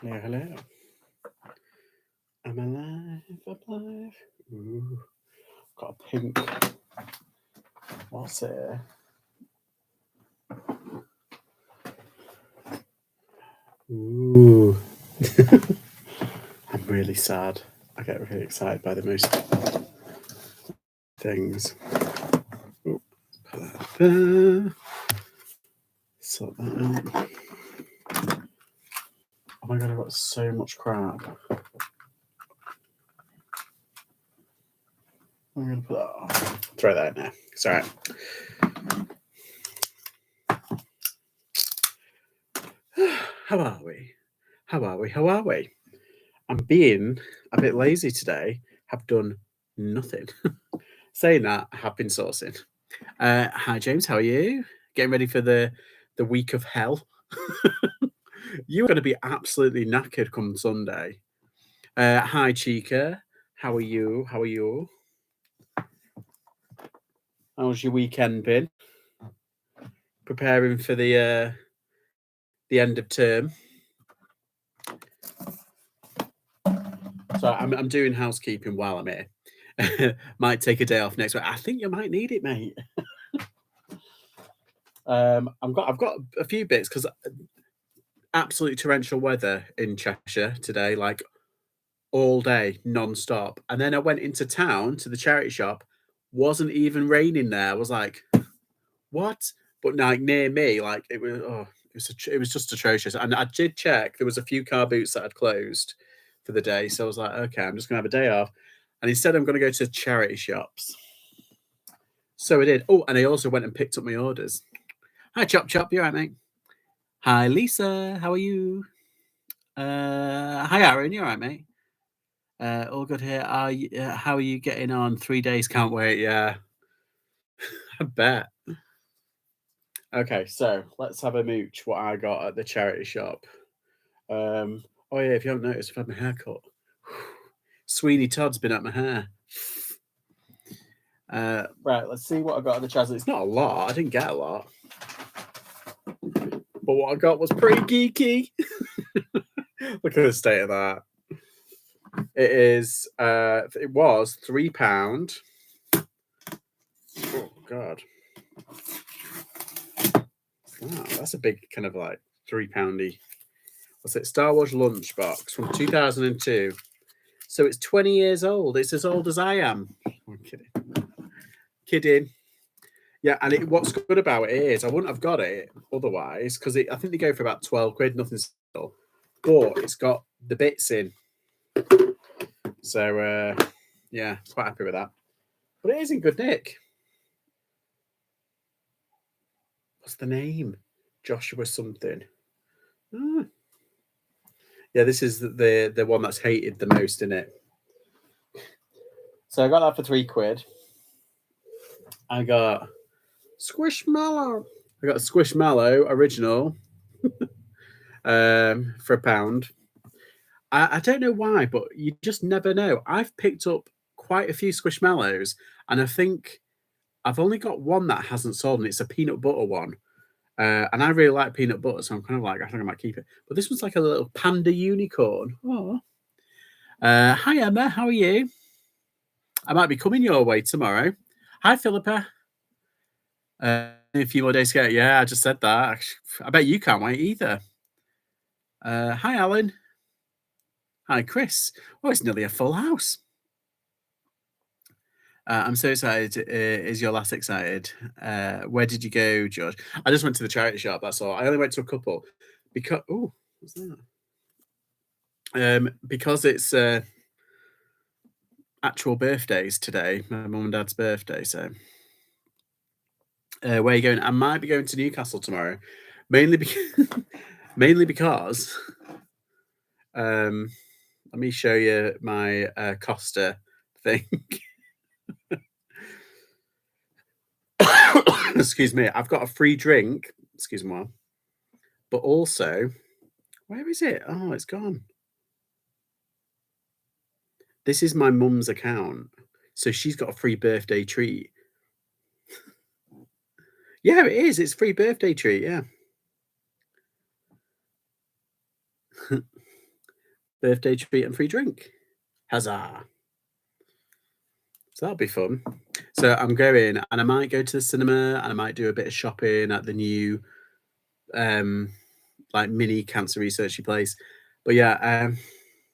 Hello, hello. I'm alive. Ooh, got a pink. What's it? Ooh. I'm really sad. I get really excited by the most things. Ooh, put that there. Sort that out. Oh my god, I've got so much crap. I'm gonna put that off. Throw that in there. It's alright. How are we? How are we? How are we? I'm being a bit lazy today. Have done nothing. Saying that, I have been sourcing. Hi James, how are you? Getting ready for the week of hell. You're going to be absolutely knackered come Sunday. Hi Chica, how are you? How are you? How's your weekend been? Preparing for the end of term. So I'm doing housekeeping while I'm here. Might take a day off next week. I think you might need it, mate. I've got a few bits because absolute torrential weather in Cheshire today, like all day, non-stop. And then I went into town to the charity shop. Wasn't even raining there. I was like, what? But like near me, like it was. Oh, it was just atrocious. And I did check. There was a few car boots that had closed for the day, so I was like, okay, I'm just gonna have a day off. And instead, I'm gonna go to charity shops. So I did. Oh, and I also went and picked up my orders. Hi, Chop Chop. You all right, mate? Hi, Lisa. How are you? Hi, Aaron. You all right, mate? All good here. How are you getting on? 3 days, can't wait. Yeah, I bet. Okay, so let's have a mooch. What I got at the charity shop. Oh yeah, if you haven't noticed, I've had my hair cut. Sweeney Todd's been at my hair. Right, let's see what I got at the Chasm. It's not a lot. I didn't get a lot, but what I got was pretty geeky. Look at the state of that. It is. It was £3. Oh god. Wow, that's a big kind of like £3. What's it? Star Wars lunchbox from 2002. So it's 20 years old. It's as old as I am. I'm kidding. Yeah, and what's good about it is I wouldn't have got it otherwise because I think they go for about 12 quid, nothing special. But it's got the bits in. So, yeah, quite happy with that. But it is in good nick. What's the name? Joshua something. Ah. Yeah, this is the one that's hated the most in it. So I got that for £3. I got Squishmallow. I got a Squishmallow original for £1. I don't know why, but you just never know. I've picked up quite a few Squishmallows, and I think I've only got one that hasn't sold, and it's a peanut butter one. And I really like peanut butter, so I'm kind of like, I think I might keep it. But this one's like a little panda unicorn. Oh. Hi, Emma. How are you? I might be coming your way tomorrow. Hi, Philippa. A few more days to go. Yeah, I just said that. I bet you can't wait either. Hi, Alan. Hi, Chris. Oh, it's nearly a full house. I'm so excited. Is your last excited? Where did you go, George? I just went to the charity shop. That's all. I only went to a couple because what's that? Because it's actual birthdays today. My mum and dad's birthday. So, where are you going? I might be going to Newcastle tomorrow, mainly because. Let me show you my Costa thing. Excuse me. I've got a free drink. Excuse me. But also, where is it? Oh, it's gone. This is my mum's account. So she's got a free birthday treat. Yeah, it is. It's a free birthday treat. Yeah. birthday treat and free drink. Huzzah! So that'll be fun. So I'm going, and I might go to the cinema, and I might do a bit of shopping at the new, like mini cancer researchy place. But yeah,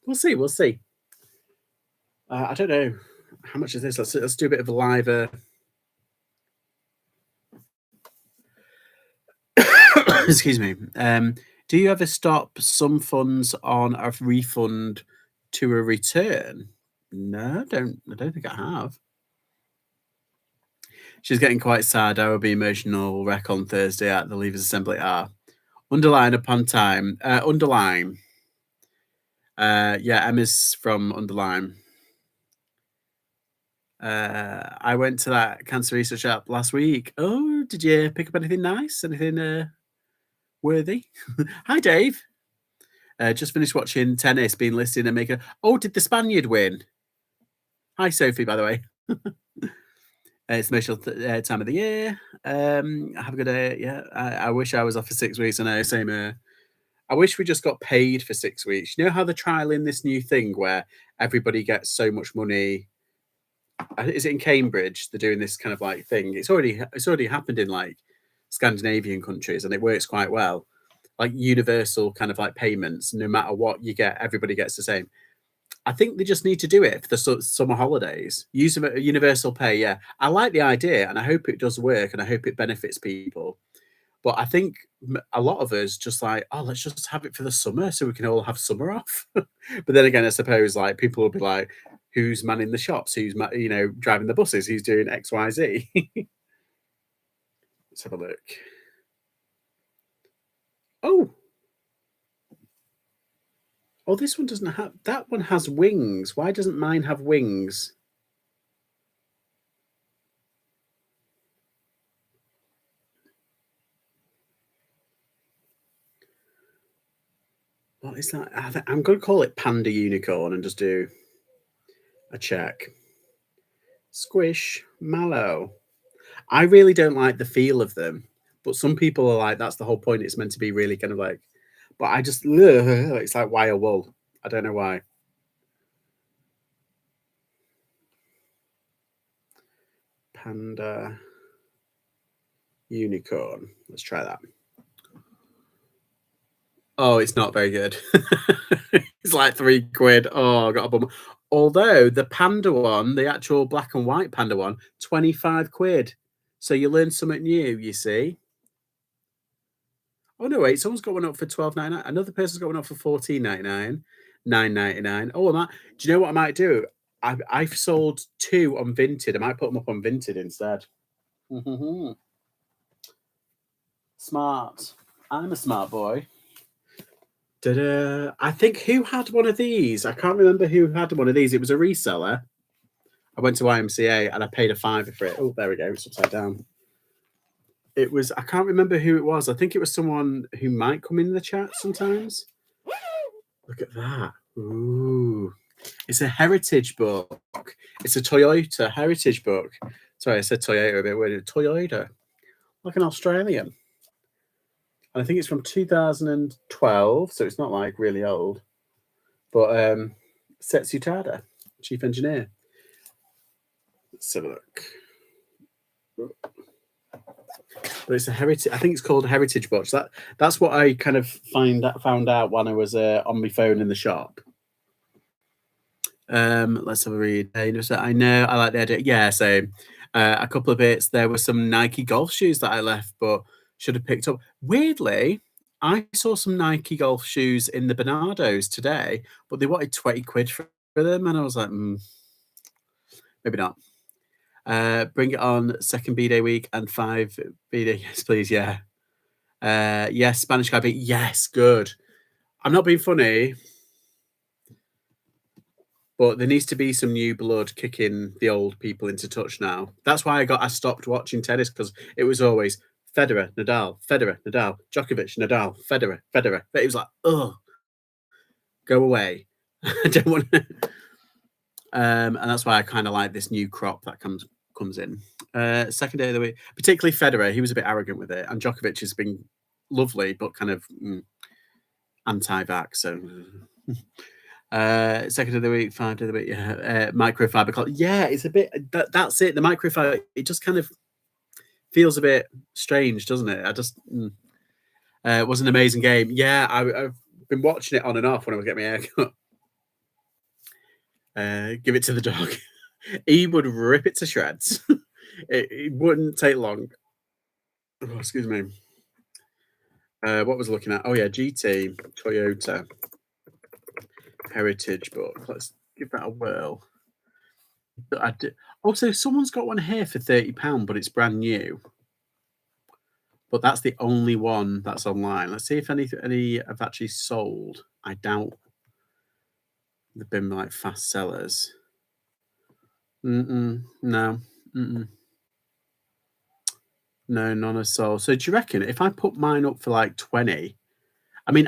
we'll see. We'll see. I don't know how much is this. Let's do a bit of a live. Excuse me. Do you ever stop some funds on a refund to a return? No, I don't think I have. She's getting quite sad. I will be emotional wreck on Thursday at the Leavers Assembly. Underline upon time. Underline. Yeah, Emma's from Underline. I went to that cancer research app last week. Oh, did you pick up anything nice? Anything worthy? Hi, Dave. Just finished watching tennis, been listening and making. Oh, did the Spaniard win? Hi, Sophie, by the way. It's the emotional time of the year. Have a good day. Yeah, I wish I was off for 6 weeks. I know, same here. I wish we just got paid for 6 weeks. You know how they're trialing this new thing where everybody gets so much money? Is it in Cambridge? They're doing this kind of like thing. It's already happened in like Scandinavian countries, and it works quite well. Like universal kind of like payments, no matter what you get, everybody gets the same. I think they just need to do it for the summer holidays. Use a universal pay. Yeah, I like the idea, and I hope it does work, and I hope it benefits people. But I think a lot of us just like, oh, let's just have it for the summer so we can all have summer off. But then again, I suppose like people will be like, who's manning the shops? Who's driving the buses? Who's doing X, Y, Z? Let's have a look. Oh, this one doesn't have. That one has wings. Why doesn't mine have wings? What is that? I'm going to call it Panda Unicorn and just do a check. Squish Mallow. I really don't like the feel of them, but some people are like, that's the whole point. It's meant to be really kind of like, but I just, it's like wire wool. I don't know why. Panda Unicorn. Let's try that. Oh, it's not very good. It's like £3. Oh, I got a bummer. Although the panda one, the actual black and white panda one, £25. So you learn something new, you see. Oh no, wait, someone's got one up for £12.99. Another person's got one up for £14.99, £9.99. Oh, do you know what I might do? I've sold 2 on Vinted. I might put them up on Vinted instead. Smart. I'm a smart boy. I think who had one of these? I can't remember who had one of these. It was a reseller. I went to YMCA and I paid a £5 for it. Oh, there we go. It's upside down. It was, I can't remember who it was. I think it was someone who might come in the chat sometimes. Look at that. Ooh. It's a heritage book. It's a Toyota heritage book. Sorry, I said Toyota a bit weird. Toyota. Like an Australian. And I think it's from 2012, so it's not like really old. But Setsu Tada, chief engineer. Let's have a look. But it's a heritage. I think it's called Heritage Books. That's what I kind of found out when I was on my phone in the shop. Let's have a read. I know I like the idea. Yeah, so a couple of bits. There were some Nike golf shoes that I left, but should have picked up. Weirdly, I saw some Nike golf shoes in the Bernardo's today, but they wanted £20 for them, and I was like, maybe not. Bring it on second B-Day week and 5 B-Day. Yes, please. Yeah. Yes, Spanish guy. Yes, good. I'm not being funny, but there needs to be some new blood kicking the old people into touch now. That's why I stopped watching tennis, because it was always Federer, Nadal, Djokovic, Nadal, Federer. But it was like, oh, go away. I don't want to. And that's why I kind of like this new crop that comes in. Second day of the week, particularly Federer, he was a bit arrogant with it, and Djokovic has been lovely, but kind of anti-vax. So Second of the week, 5 of the week, yeah. Microfiber cloth. Yeah, it's a bit that's it. The microfiber, it just kind of feels a bit strange, doesn't it? It was an amazing game. Yeah, I've been watching it on and off when I was getting my haircut. Give it to the dog. He would rip it to shreds. It wouldn't take long. Oh, excuse me. What was I looking at? Oh yeah, GT Toyota Heritage book. Let's give that a whirl. Also, someone's got one here for £30, but it's brand new. But that's the only one that's online. Let's see if any have actually sold. I doubt they've been like fast sellers. No. No, none are sold. So do you reckon if I put mine up for like 20, I mean,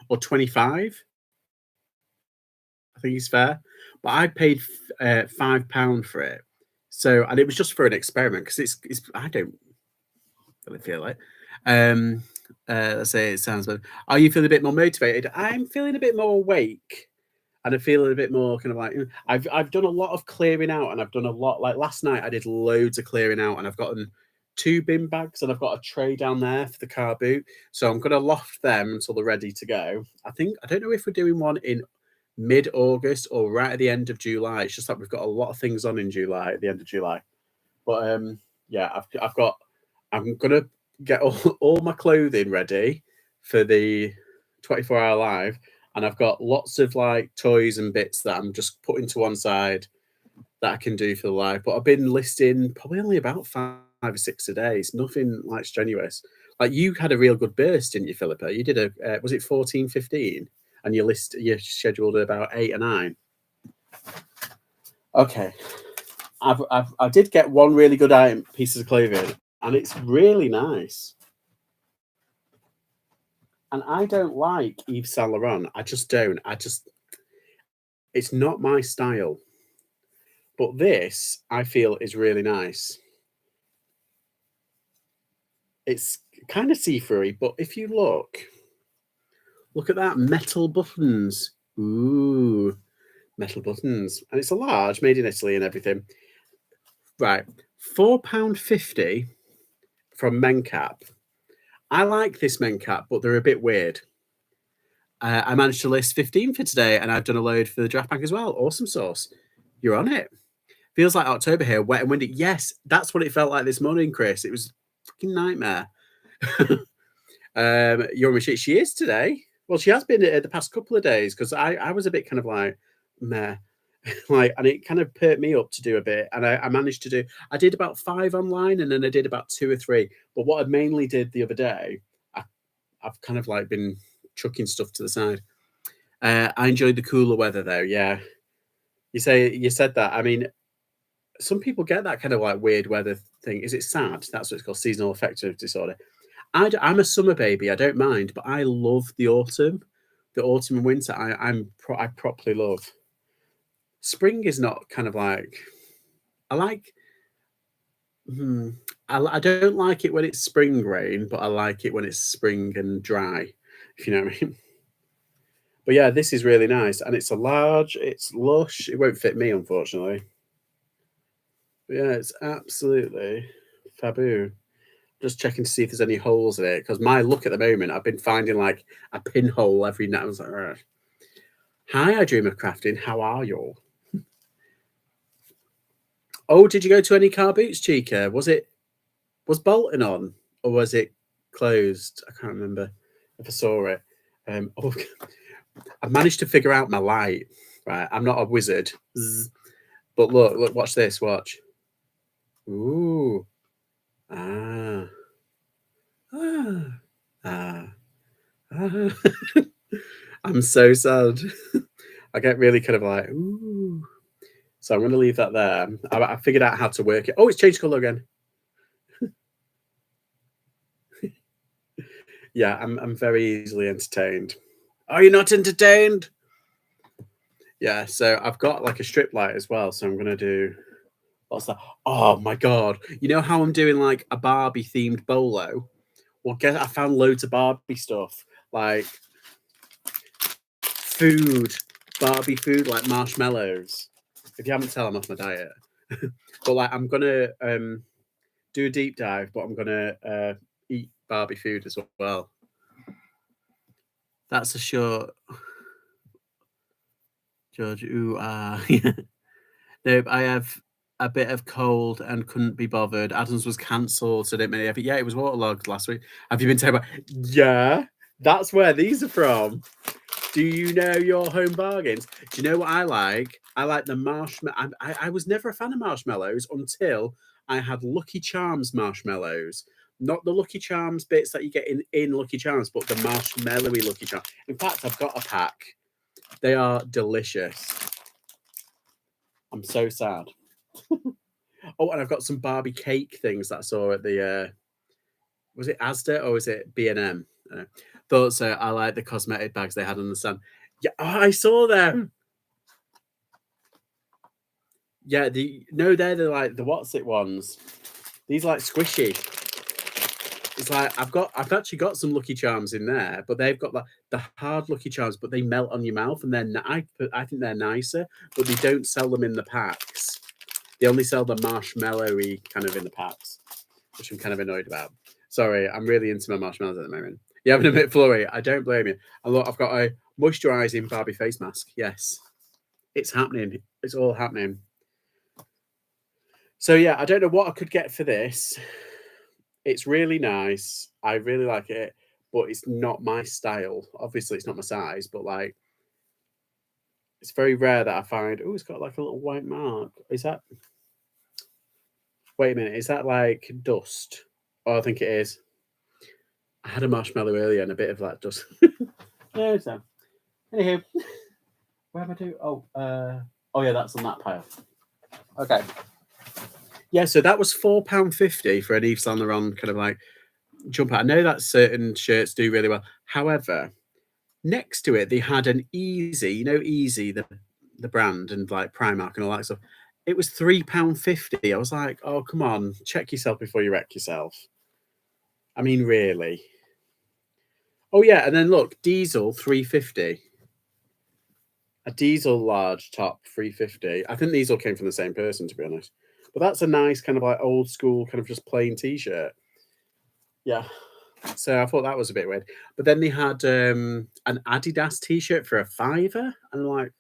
or 25, I think it's fair. But I paid £5 for it. So, and it was just for an experiment because it's I don't really feel like. Let's say it sounds bad. Are you feeling a bit more motivated? I'm feeling a bit more awake. And I feel a bit more kind of like I've done a lot of clearing out, and I've done a lot. Like last night, I did loads of clearing out, and I've gotten 2 bin bags, and I've got a tray down there for the car boot. So I'm gonna loft them until they're ready to go. I don't know if we're doing one in mid-August or right at the end of July. It's just that we've got a lot of things on in July at the end of July. But yeah, I'm gonna get all my clothing ready for the 24-hour live, and I've got lots of like toys and bits that I'm just putting to one side that I can do for the live. But I've been listing probably only about 5 or 6 a day. It's nothing like strenuous. Like you had a real good burst, didn't you, Philippa? You did was it 14, 15? And you scheduled about 8 or 9. Okay. I did get one really good item, pieces of clothing, and it's really nice. And I don't like Yves Saint Laurent. I just don't. It's not my style. But this, I feel, is really nice. It's kind of see-through, but if you look at that, metal buttons. Ooh, metal buttons. And it's a large, made in Italy and everything. Right, £4.50 from Mencap. I like this Mencap, but they're a bit weird. I managed to list 15 for today, and I've done a load for the draft bank as well. Awesome sauce. You're on it. Feels like October here, wet and windy. Yes, that's what it felt like this morning, Chris. It was a fucking nightmare. You're a she is today. Well, she has been the past couple of days because I was a bit kind of like meh. Like, and it kind of perked me up to do a bit, and I managed to do. I did about 5 online, and then I did about 2 or 3. But what I mainly did the other day, I've kind of like been chucking stuff to the side. I enjoyed the cooler weather though. Yeah, you said that. I mean, some people get that kind of like weird weather thing. Is it SAD? That's what it's called, seasonal affective disorder. I'm a summer baby. I don't mind, but I love the autumn and winter. I properly love. Spring is not kind of like I like. I don't like it when it's spring rain, but I like it when it's spring and dry. If you know what I mean. But yeah, this is really nice, and it's a large. It's lush. It won't fit me, unfortunately. But yeah, it's absolutely faboo. Just checking to see if there's any holes in it, because my look at the moment, I've been finding like a pinhole every night. I was like, "Ugh." Hi, I dream of crafting. How are you? Oh, did you go to any car boots, Chica? Was Bolton on, or was it closed? I can't remember if I saw it. Oh, I managed to figure out my light. Right, I'm not a wizard, but look, watch this. Watch. Ooh, ah, ah, ah, ah. I'm so sad. I get really kind of like, ooh. So I'm going to leave that there. I figured out how to work it. Oh, it's changed color again. Yeah, I'm very easily entertained. Are you not entertained? Yeah, so I've got like a strip light as well. So I'm going to do, what's that? Oh my God. You know how I'm doing like a Barbie themed bolo? Well, I found loads of Barbie stuff. Like food, Barbie food, like marshmallows. If you haven't tell, I'm off my diet. But like, I'm gonna do a deep dive, but I'm gonna eat Barbie food as well. That's a short, George. Ooh, nope. I have a bit of cold and couldn't be bothered. Adams was cancelled, so I didn't really have it. Yeah, it was waterlogged last week. Have you been told about? Yeah, that's where these are from. Do you know your home bargains? Do you know what I like? I like the marshmallow. I was never a fan of marshmallows until I had Lucky Charms marshmallows. Not the Lucky Charms bits that you get in Lucky Charms, but the marshmallowy Lucky Charms. In fact, I've got a pack. They are delicious. I'm so sad. Oh, and I've got some Barbie cake things that I saw at the was it Asda or was it B&M? Thought so. I like the cosmetic bags they had on the stand. Yeah, oh, I saw them. Yeah, they're the like the what's it ones. These are like squishy. It's like I've actually got some Lucky Charms in there, but they've got the hard Lucky Charms, but they melt on your mouth, and then I think they're nicer, but they don't sell them in the packs. They only sell the marshmallowy kind of in the packs, which I'm kind of annoyed about. Sorry, I'm really into my marshmallows at the moment. You're having a bit flurry. I don't blame you. And look, I've got a moisturising Barbie face mask. Yes, it's happening. It's all happening. So yeah, I don't know what I could get for this. It's really nice. I really like it, but it's not my style. Obviously, it's not my size, but like, it's very rare that I find. Oh, it's got like a little white mark. Is that? Wait a minute. Is that like dust? Oh, I think it is. I had a marshmallow earlier and a bit of that dust. No, so anywho, where am I do? Oh yeah, that's on that pile. Okay. Yeah, so that was £4.50 for an Yves Saint Laurent kind of like jumper. I know that certain shirts do really well. However, next to it, they had an Easy, Easy, the brand, and like Primark and all that stuff. It was £3.50. I was like, oh, come on, check yourself before you wreck yourself. I mean, really. Oh, yeah, and then look, Diesel, £3.50. A Diesel large top, £3.50. I think these all came from the same person, to be honest. But that's a nice kind of like old school, kind of just plain t-shirt. Yeah. So I thought that was a bit weird. But then they had an Adidas t-shirt for £5. And I'm like,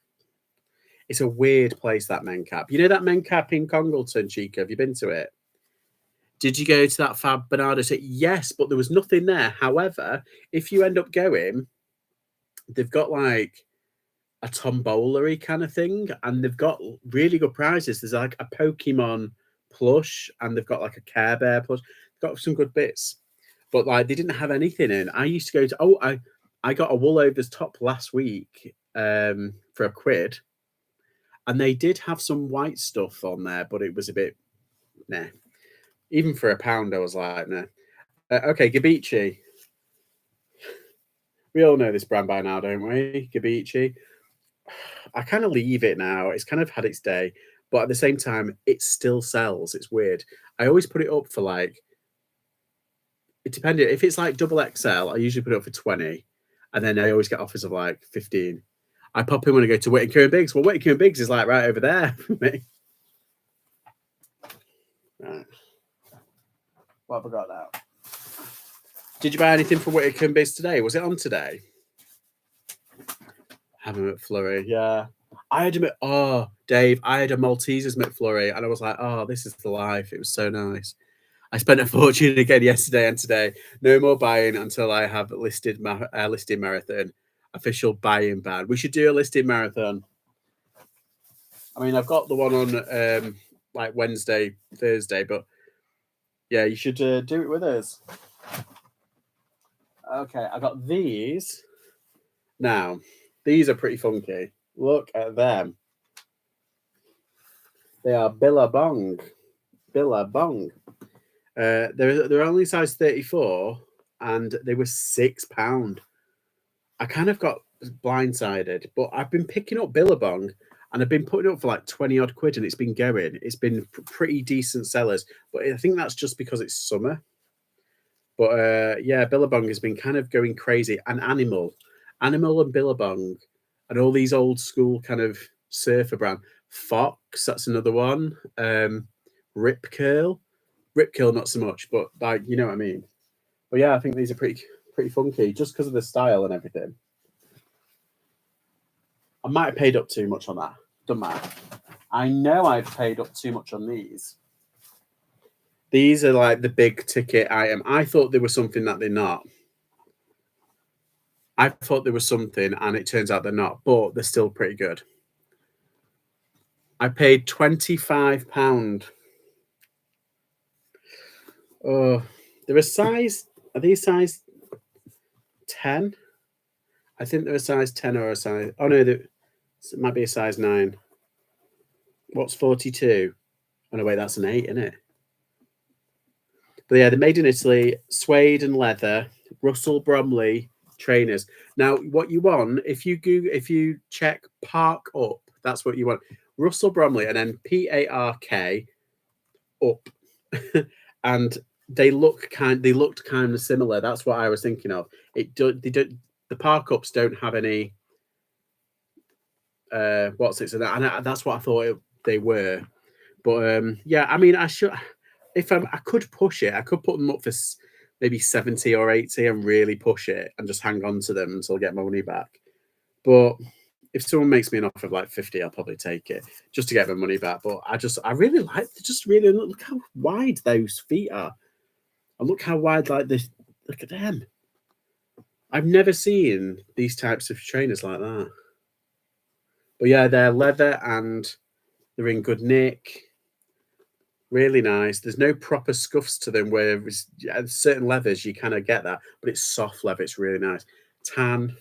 it's a weird place, that Men Cap. You know that Men Cap in Congleton, Chica? Have you been to it? Did you go to that Fab Bernardo? Yes, but there was nothing there. However, if you end up going, they've got like a tombolery kind of thing, and they've got really good prizes. There's like a Pokemon plush, and they've got like a Care Bear plush. They've got some good bits, but like they didn't have anything in. I used to go to I got a Woolovers top last week for £1, and they did have some white stuff on there, but it was a bit nah. Even for £1, I was like nah. Okay, Gabici. We all know this brand by now, don't we? Gabici. I kind of leave it now. It's kind of had its day, but at the same time, it still sells. It's weird. I always put it up for like, it depended. If it's like double XL, I usually put it up for 20, and then I always get offers of like 15. I pop in when I go to Whittaker and Biggs. Well, Whittaker and Biggs is like right over there for me. Right. What have I got now? Did you buy anything for Whittaker and Biggs today? Was it on today? Have a McFlurry, yeah. Dave, I had a Maltesers McFlurry, and I was like, oh, this is the life. It was so nice. I spent a fortune again yesterday and today. No more buying until I have listed marathon, official buying ban. We should do a listed marathon. I mean, I've got the one on like Wednesday, Thursday, but yeah, you should do it with us. Okay, I got these. Now, these are pretty funky. Look at them. They are Billabong. Billabong. They're only size 34, and they were £6. I kind of got blindsided, but I've been picking up Billabong, and I've been putting it up for like 20 odd quid, and it's been going. It's been pretty decent sellers, but I think that's just because it's summer. But yeah, Billabong has been kind of going crazy. And Animal and Billabong and all these old school kind of surfer brand. Fox, that's another one. Rip Curl. Rip Curl, not so much, but like you know what I mean. But yeah, I think these are pretty funky just because of the style and everything. I might have paid up too much on that. Doesn't matter. I know I've paid up too much on these. These are like the big ticket item. I thought there was something that they're not. I thought there was something, and it turns out they're not, but they're still pretty good. I paid £25. Oh, they're a size. Are these size 10? I think they're a size 10 or a size. Oh no, it might be a size 9. What's 42? Oh no, wait, that's an 8, isn't it? But yeah, they're made in Italy, suede and leather, Russell Bromley trainers. Now, what you want, if you check Park Up, that's what you want. Russell Bromley and then PARK up. And they looked kind of similar. That's what I was thinking of. The Park Ups don't have any what's it? So that's what I thought they were. But yeah, I mean, I should if I could push it, I could put them up for maybe 70 or 80 and really push it and just hang on to them until I get my money back. But if someone makes me an offer of like 50, I'll probably take it just to get my money back. But I really like, just really look how wide those feet are. And look how wide, like this, look at them. I've never seen these types of trainers like that. But yeah, they're leather and they're in good nick. Really nice. There's no proper scuffs to them where certain leathers you kind of get that, but it's soft leather. It's really nice. Tan.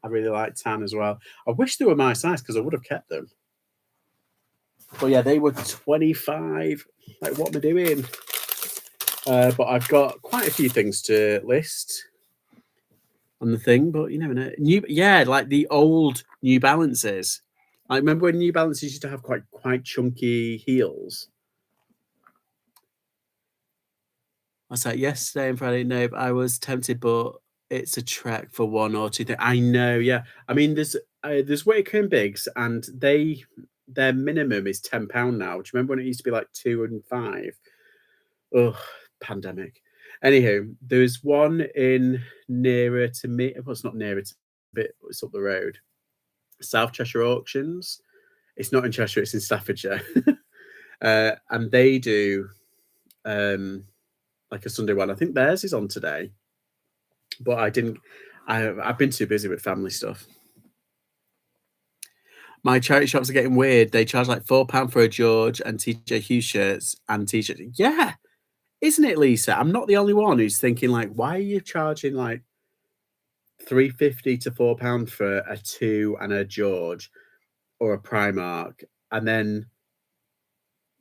I really like tan as well. I wish they were my size because I would have kept them. But yeah, they were 25. Like, what am I doing? But I've got quite a few things to list on the thing. But you never know. Like the old New Balances. I remember when New Balances used to have quite chunky heels. I was like, yesterday and Friday, no, but I was tempted, but it's a trek for 1 or 2 things. I know, yeah. I mean, there's Whittaker and Biggs, and their minimum is £10 now. Do you remember when it used to be like 2 and 5? Oh, pandemic. Anywho, there's one in nearer to me. Well, it's not nearer to me, it's up the road. South Cheshire Auctions. It's not in Cheshire, it's in Staffordshire. And they do like a Sunday one. I think theirs is on today, but I've been too busy with family stuff. My charity shops are getting weird. They charge like £4 for a George and TJ Hughes shirts and t-shirts. Yeah, isn't it, Lisa? I'm not the only one who's thinking like, why are you charging like £3.50 to £4 for a 2 and a George or a Primark, and then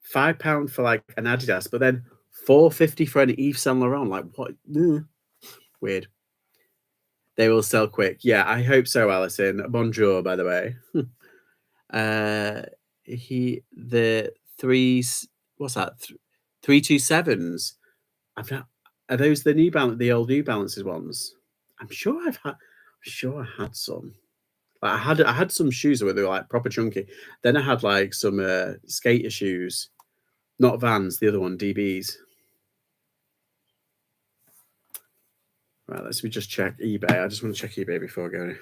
£5 for like an Adidas, but then £4.50 for an Yves Saint Laurent? Like, what? Weird. They will sell quick. Yeah, I hope so, Alison. Bonjour, by the way. The threes. What's that? 327s. Are those the old New Balances ones? I'm sure I had some. Like I had some shoes where they were like proper chunky. Then I had like some skater shoes, not Vans. The other one, DBs. Right, let's just check eBay. I just want to check eBay before I go.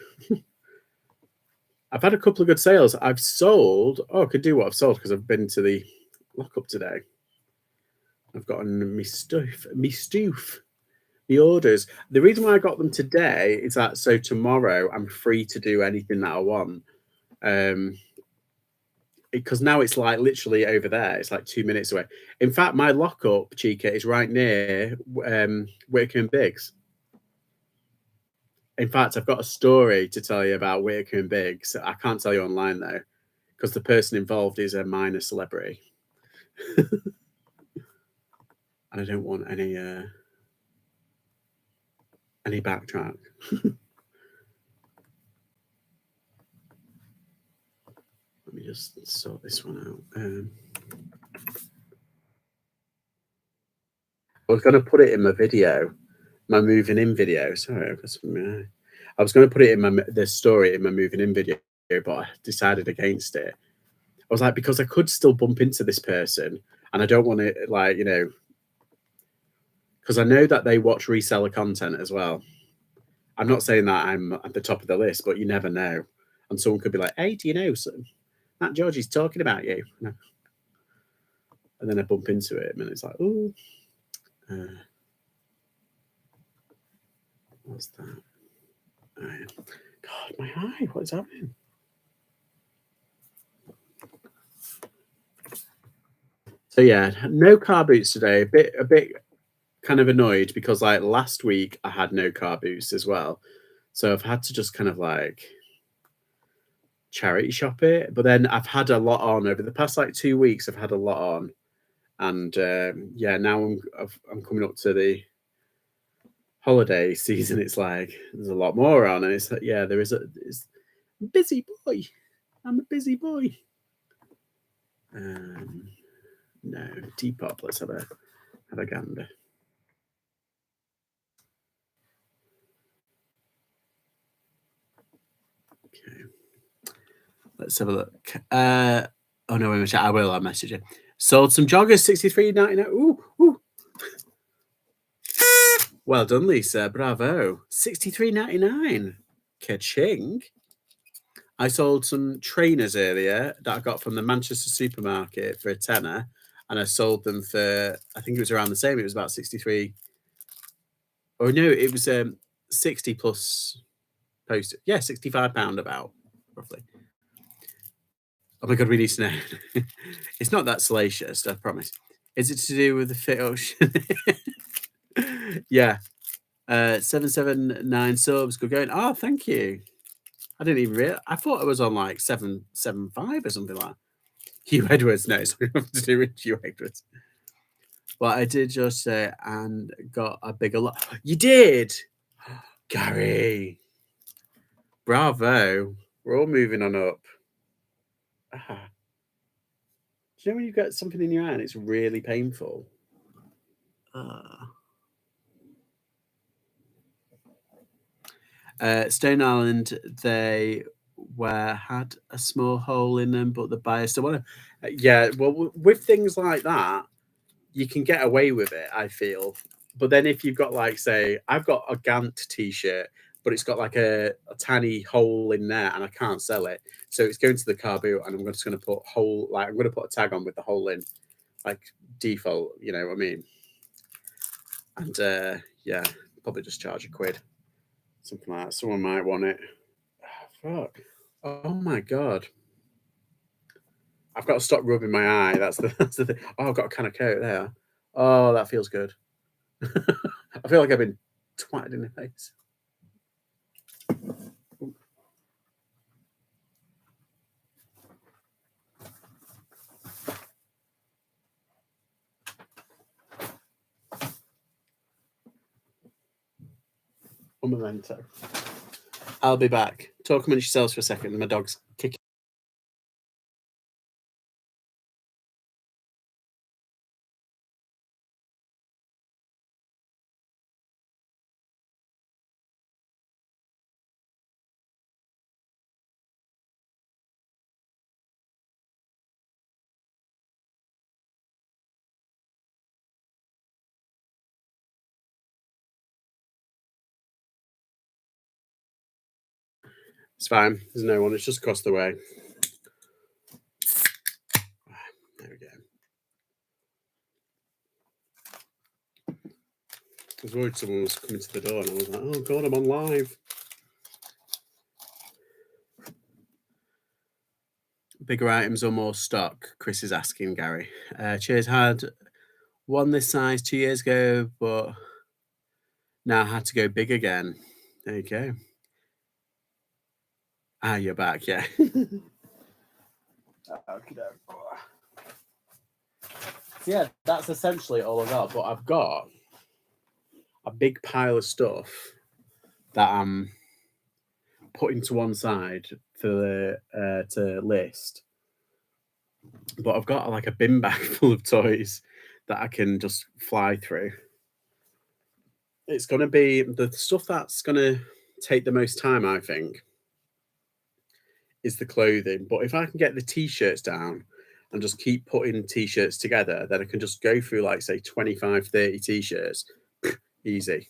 I've had a couple of good sales. I've sold. Oh, I could do what I've sold because I've been to the lockup today. I've gotten me stuff, the orders. The reason why I got them today is that so tomorrow I'm free to do anything that I want. Because now it's like literally over there. It's like 2 minutes away. In fact, my lockup, Chica, is right near Whittaker and Biggs. In fact, I've got a story to tell you about Whittaker and Biggs. I can't tell you online though, because the person involved is a minor celebrity. And I don't want any backtrack. Let me just sort this one out. I was going to put it in my video, my moving in video. Sorry, I've got something. I was going to put it in the story in my moving in video, but I decided against it. I was like, because I could still bump into this person, and I don't want to, like, you know, because I know that they watch reseller content as well. I'm not saying that I'm at the top of the list, but you never know. And someone could be like, hey, do you know Matt Georgie's talking about you? And then I bump into him, and it's like, oh, what's that? God, my eye, what is happening? So yeah, no car boots today. A bit kind of annoyed because like last week I had no car boots as well. So I've had to just kind of like charity shop it. But then I've had a lot on over the past like 2 weeks. I've had a lot on, and yeah, now I'm coming up to the holiday season. It's like there's a lot more on, and it's like, yeah, there is it's busy boy. I'm a busy boy. No, Depop. Let's have a gander. Okay. Let's have a look. Oh no, wait, I will. I'll message you. Sold some joggers, $63.99. Ooh. Well done, Lisa. Bravo. $63.99. Ka-ching. I sold some trainers earlier that I got from the Manchester supermarket for a tenner, and I sold them for, I think it was around the same. It was about 63. Oh no, it was 60 plus postage. Yeah, £65 about, roughly. Oh my god, we need to know. It's not that salacious, I promise. Is it to do with the fit ocean? Yeah. 779 subs. Good going. Oh, thank you. I didn't even realize. I thought it was on like 775 or something like that. Hugh Edwards. No, it's nothing to do with Hugh Edwards. But I did just say and got a bigger lot. You did, Gary. Bravo. We're all moving on up. Ah. Do you know when you get something in your eye and it's really painful? Stone Island, they had a small hole in them, but the buyer still wanted. Yeah, well, with things like that, you can get away with it, I feel. But then if you've got like, say, I've got a Gant T-shirt, but it's got like a tiny hole in there, and I can't sell it, so it's going to the car boot, and I'm just going to put I'm going to put a tag on with the hole in, like default. You know what I mean? And yeah, probably just charge £1. Something like that. Someone might want it. Oh, fuck. Oh my god. I've got to stop rubbing my eye. That's the thing. Oh, I've got a can of Coke there. Oh, that feels good. I feel like I've been twatted in the face. Un momento. I'll be back. Talk amongst yourselves for a second. My dog's kicking. It's fine. There's no one. It's just across the way. There we go. I was worried someone was coming to the door, and I was like, oh god, I'm on live. Bigger items or more stock? Chris is asking Gary. Cheers, had one this size 2 years ago, but now had to go big again. There you go. Ah, you're back, yeah. Yeah, that's essentially all I got. But I've got a big pile of stuff that I'm putting to one side for the to list. But I've got like a bin bag full of toys that I can just fly through. It's going to be the stuff that's going to take the most time, I think, is the clothing. But if I can get the t-shirts down and just keep putting t-shirts together, then I can just go through like say 25, 30 t-shirts easy.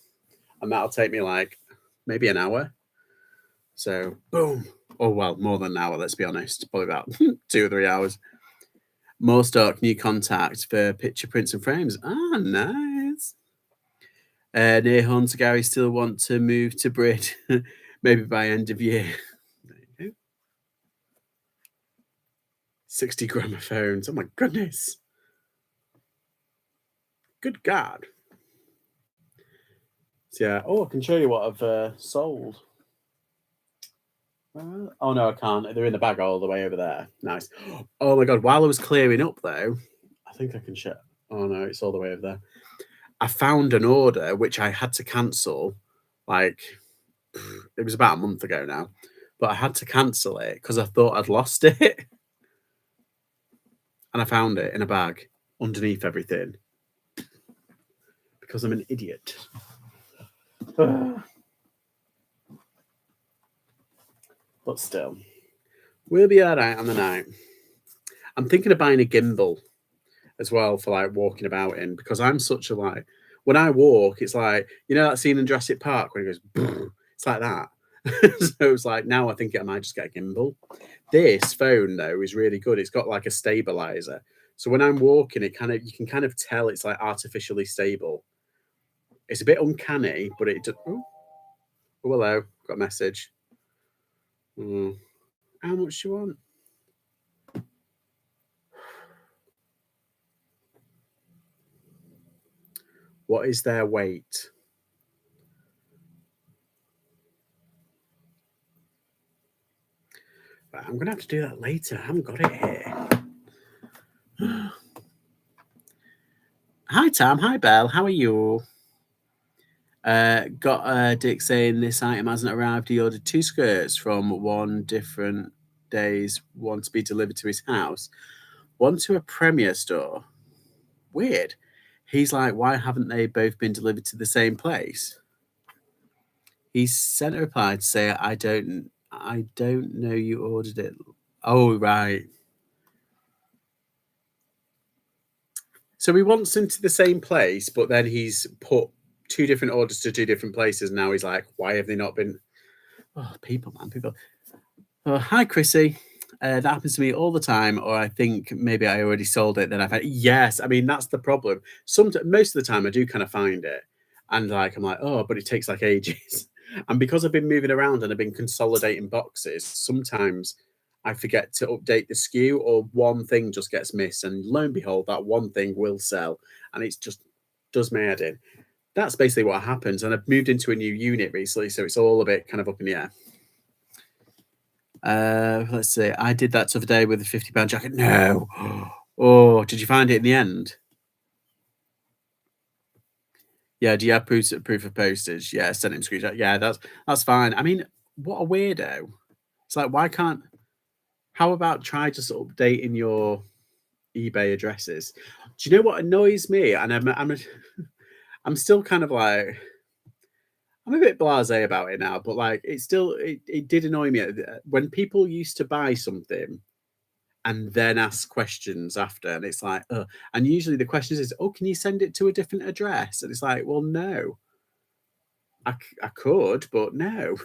And that'll take me like maybe an hour. So boom. Oh well, more than an hour, let's be honest. Probably about 2 or 3 hours. More stock, new contact for picture prints and frames. Ah, nice. Near Hunter Gary still want to move to Brid, maybe by end of year. There you go. 60 gramophones. Oh my goodness. Good God. So yeah. Oh, I can show you what I've sold. Oh no, I can't. They're in the bag all the way over there. Nice. Oh my God. While I was clearing up though, I think I can show. Oh no, it's all the way over there. I found an order which I had to cancel. Like it was about a month ago now, but I had to cancel it because I thought I'd lost it. And I found it in a bag underneath everything because I'm an idiot. But still, we'll be all right on the night. I'm thinking of buying a gimbal as well for like walking about in because I'm such a like when I walk, it's like you know that scene in Jurassic Park where it goes, brrr, it's like that. So it's like now I think I might just get a gimbal. This phone though is really good. It's got like a stabilizer, so when I'm walking, it kind of you can kind of tell it's like artificially stable. It's a bit uncanny, but it. Oh, hello, got a message. How much do you want? What is their weight? Right, I'm gonna have to do that later. I haven't got it here. Hi Tam, hi Belle, how are you? Got Dick saying this item hasn't arrived. He ordered 2 skirts from 1 different days, one to be delivered to his house, one to a Premier store. Weird. He's like, why haven't they both been delivered to the same place? He sent a reply to say, I don't know you ordered it. Oh, right. So he wants them to the same place, but then he's put 2 different orders to 2 different places. Now he's like, why have they not been? Oh, people, man, people. Oh, hi, Chrissy. That happens to me all the time, or I think maybe I already sold it. Then I've had yes. I mean, that's the problem. Most of the time, I do kind of find it, and like I'm like, oh, but it takes like ages. And because I've been moving around and I've been consolidating boxes, sometimes I forget to update the SKU, or one thing just gets missed, and lo and behold, that one thing will sell, and it's just does my head in. That's basically what happens. And I've moved into a new unit recently, so it's all a bit kind of up in the air. Let's see. I did that the other day with a £50 jacket. No. Oh, did you find it in the end? Yeah. Do you have proof of postage? Yeah. Send him screenshot. Yeah, that's fine. I mean, what a weirdo. It's like, why can't? How about try just updating your eBay addresses? Do you know what annoys me? And I'm still kind of like I'm a bit blasé about it now, but like it did annoy me when people used to buy something and then ask questions after, and it's like, and usually the question is, oh, can you send it to a different address? And it's like, well, no, I could, but no,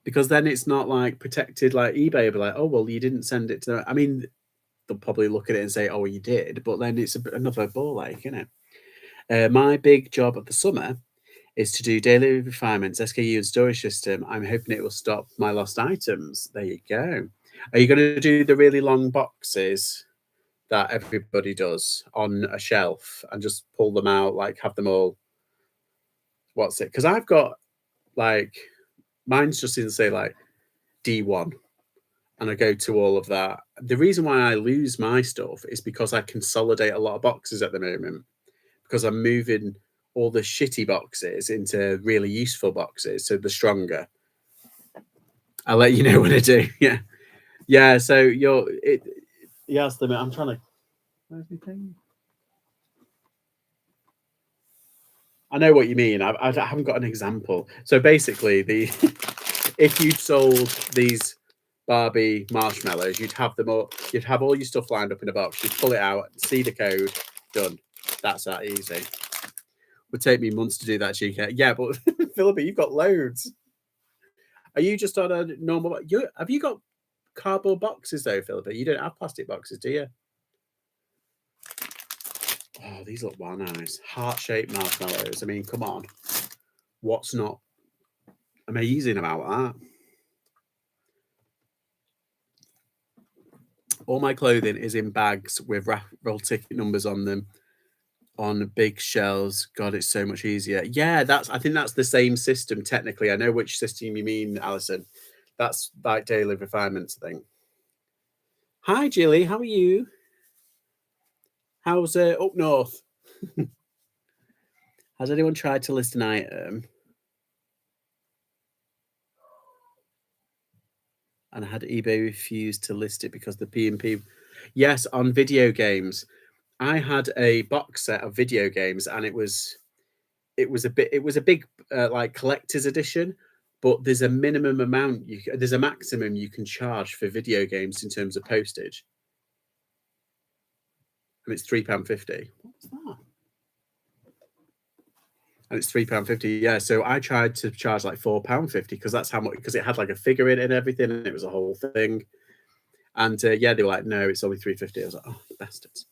because then it's not like protected. Like eBay will be like, oh, well, you didn't send it to. I mean, they'll probably look at it and say, oh, you did, but then it's another ball ache, isn't it? My big job of the summer is to do daily refinements, SKU, and storage system. I'm hoping it will stop my lost items. There you go. Are you going to do the really long boxes that everybody does on a shelf and just pull them out, like have them all? What's it? Because I've got like mine's just in say like D1, and I go to all of that. The reason why I lose my stuff is because I consolidate a lot of boxes at the moment because I'm moving all the shitty boxes into really useful boxes, so the stronger. I'll let you know when I do. Yeah, yeah. So you're it. Yes, I'm trying to. Where's my thing? I know what you mean. I haven't got an example. So basically, if you'd sold these Barbie marshmallows, you'd have them all. You'd have all your stuff lined up in a box. You'd pull it out, see the code, done. That's that easy. Would take me months to do that, Chica. Yeah, but Philippa, you've got loads. Are you just on a normal? Have you got cardboard boxes though, Philippa? You don't have plastic boxes, do you? Oh, these look well nice. Heart-shaped marshmallows. I mean, come on. What's not amazing about that? All my clothing is in bags with raffle ticket numbers on them on big shelves. God, it's so much easier. Yeah, I think that's the same system technically. I know which system you mean, Alison. That's like daily refinements thing. Hi, Jilly. How are you? How's up north? Has anyone tried to list an item? And had eBay refused to list it because the P&P. Yes, on video games. I had a box set of video games, and it was a big like collector's edition, but there's a minimum amount there's a maximum you can charge for video games in terms of postage, and it's £3.50. What's that? And it's £3.50. Yeah, so I tried to charge like £4.50 because that's how much, because it had like a figure in and everything, and it was a whole thing. And yeah, they were like, no, it's only £3.50. I was like, oh, bastards.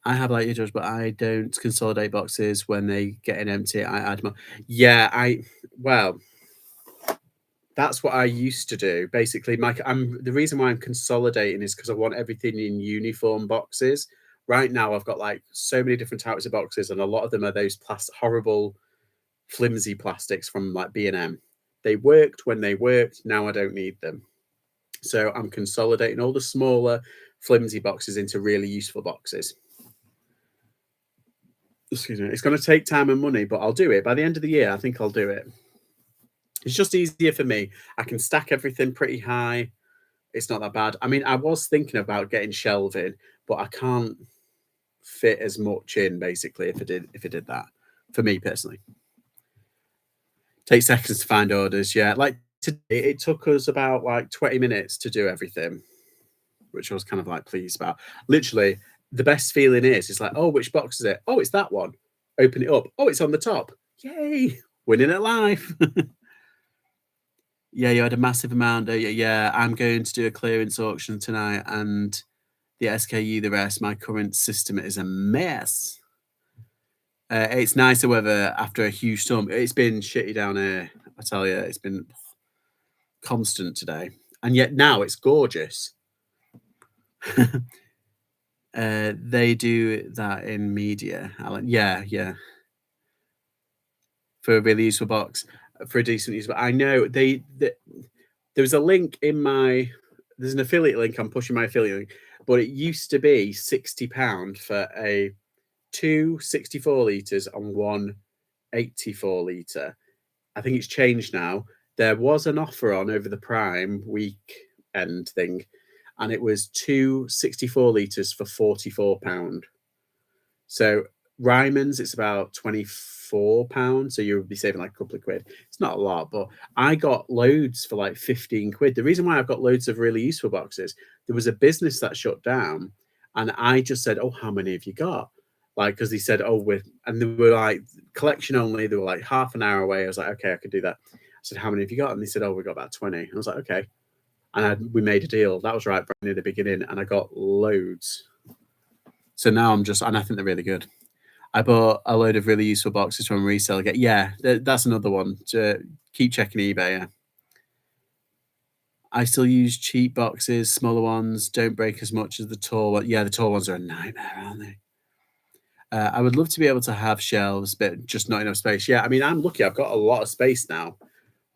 I have like your judge, but I don't consolidate boxes when they get in empty. I add more. Yeah, well, that's what I used to do. Basically, the reason why I'm consolidating is because I want everything in uniform boxes. Right now, I've got like so many different types of boxes, and a lot of them are those horrible, flimsy plastics from like B&M. They worked when they worked. Now I don't need them. So I'm consolidating all the smaller, flimsy boxes into really useful boxes. Excuse me. It's going to take time and money, but I'll do it. By the end of the year, I think I'll do it. It's just easier for me. I can stack everything pretty high. It's not that bad. I mean, I was thinking about getting shelving, but I can't fit as much in basically if I did that. For me personally, takes seconds to find orders. Yeah, like today, it took us about like 20 minutes to do everything, which I was kind of like pleased about. Literally, the best feeling is like, oh, which box is it? Oh, it's that one. Open it up. Oh, it's on the top. Yay! Winning at life. Yeah, you had a massive amount. Yeah, I'm going to do a clearance auction tonight, and the SKU, the rest. My current system is a mess. It's nicer weather after a huge storm. It's been shitty down here. I tell you, it's been constant today, and yet now it's gorgeous. They do that in media, Alan. Yeah. For a really useful box, for a decent use. But I know there was a link in there's an affiliate link. I'm pushing my affiliate link, but it used to be £60 for a 2 64 litres and one 84 litre. I think it's changed now. There was an offer on over the Prime weekend thing, and it was 2 64 litres for £44. So Ryman's, it's about £24. So you'll be saving like a couple of quid. It's not a lot, but I got loads for like 15 quid. The reason why I've got loads of really useful boxes, there was a business that shut down, and I just said, oh, how many have you got? Like, because they said, oh, and they were like collection only. They were like half an hour away. I was like, okay, I could do that. I said, how many have you got? And they said, oh, we got about 20. I was like, okay. And we made a deal. That was right near the beginning, and I got loads. So now and I think they're really good. I bought a load of really useful boxes from Reseller. Yeah, that's another one. To keep checking eBay. Yeah. I still use cheap boxes, smaller ones. Don't break as much as the tall ones. Yeah, the tall ones are a nightmare, aren't they? I would love to be able to have shelves, but just not enough space. Yeah, I mean, I'm lucky. I've got a lot of space now,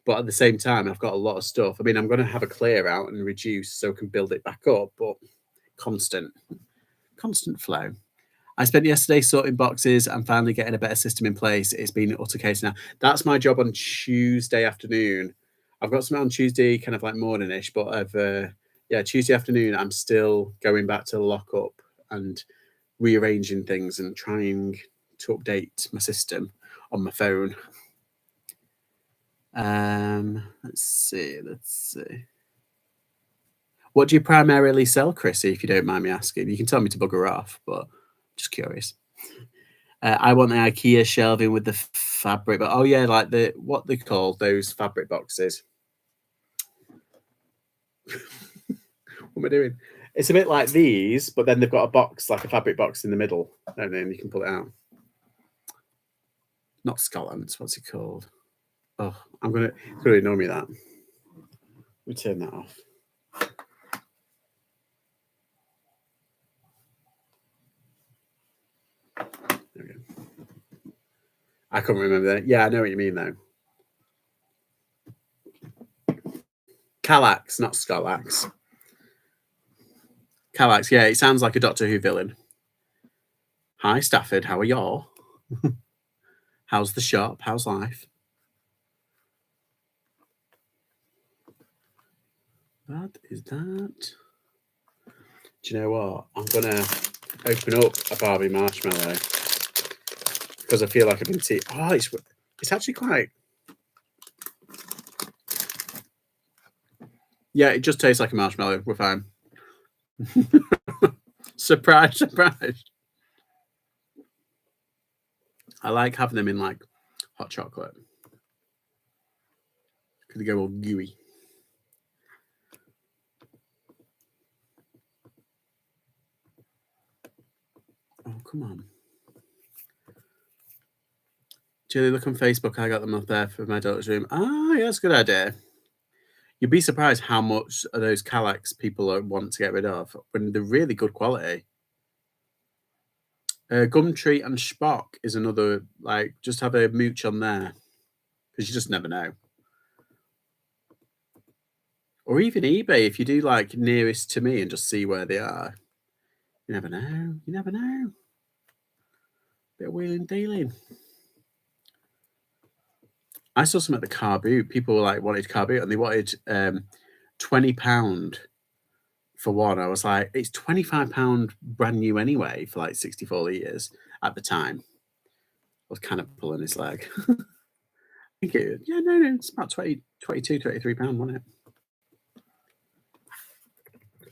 but at the same time, I've got a lot of stuff. I mean, I'm going to have a clear out and reduce so I can build it back up, but constant flow. I spent yesterday sorting boxes and finally getting a better system in place. It's been utter case now. That's my job on Tuesday afternoon. I've got something on Tuesday, kind of like morning-ish, but Tuesday afternoon, I'm still going back to lock up and rearranging things and trying to update my system on my phone. Let's see. What do you primarily sell, Chrissy, if you don't mind me asking? You can tell me to bugger off, but just curious. I want the IKEA shelving with the fabric, but oh yeah, like what they call those fabric boxes. What am I doing? It's a bit like these, but then they've got a box, like a fabric box in the middle, and then you can pull it out. Not Scotland. What's it called? Oh, I'm gonna ignore me that. We turn that off. There we go. I can't remember that. Yeah, I know what you mean though. Kallax, not Scalax. Kallax, yeah, it sounds like a Doctor Who villain. Hi, Stafford, how are y'all? How's the shop? How's life? What is that? Do you know what? I'm gonna open up a Barbie marshmallow because I feel like I've been Oh, it's actually quite. Yeah, it just tastes like a marshmallow. We're fine. Surprise, surprise. I like having them in like hot chocolate because they go all gooey. Oh, come on. Julie, look on Facebook. I got them up there for my daughter's room. Ah, yeah, that's a good idea. You'd be surprised how much of those Kallax people want to get rid of when they're really good quality. Gumtree and Spock is another, like, just have a mooch on there because you just never know. Or even eBay, if you do like nearest to me and just see where they are. You never know. You never know. Bit of wheeling dealing. I saw some at the car boot. People were like wanted car boot and they wanted £20 for one. I was like, it's £25 brand new anyway for like 64 litres at the time. I was kind of pulling his leg. I think no, it's about 22, £23, wasn't it?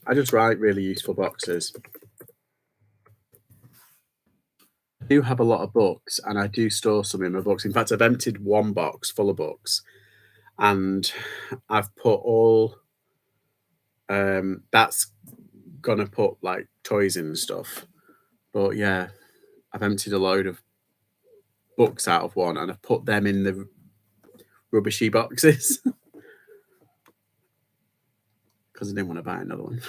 I just write really useful boxes. I do have a lot of books and I do store some in my books. In fact, I've emptied one box full of books and I've put all that's gonna put like toys in and stuff. But yeah, I've emptied a load of books out of one and I've put them in the rubbishy boxes because I didn't want to buy another one.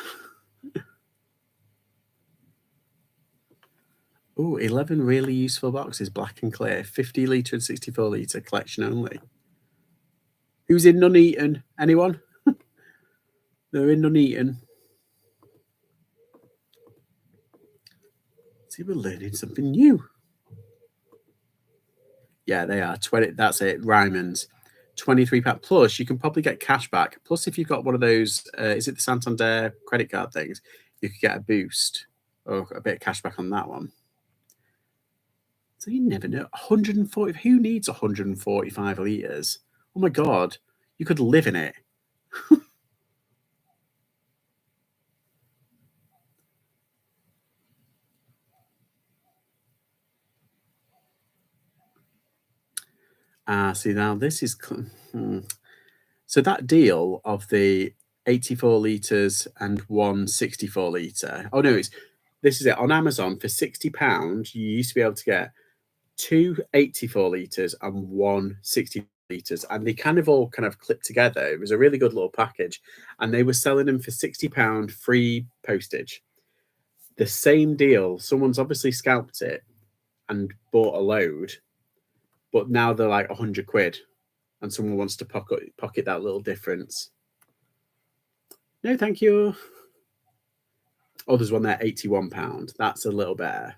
Oh, 11 really useful boxes, black and clear, 50 litre and 64 litre collection only. Who's in Nuneaton? Anyone? They're in Nuneaton. See, we're learning something new. Yeah, they are. 20. That's it. Ryman's. £23. Plus, you can probably get cash back. Plus, if you've got one of those, is it the Santander credit card things? You could get a boost or a bit of cash back on that one. So you never know. 140. Who needs 145 litres? Oh my God. You could live in it. See, now this is. So that deal of the 84 litres and one 64 litre. Oh, no, this is it. On Amazon, for £60, you used to be able to get two 84 litres and one 60 litres. And they kind of all clipped together. It was a really good little package. And they were selling them for £60 free postage. The same deal. Someone's obviously scalped it and bought a load. But now they're like £100 and someone wants to pocket that little difference. No, thank you. Oh, there's one there, £81. That's a little better.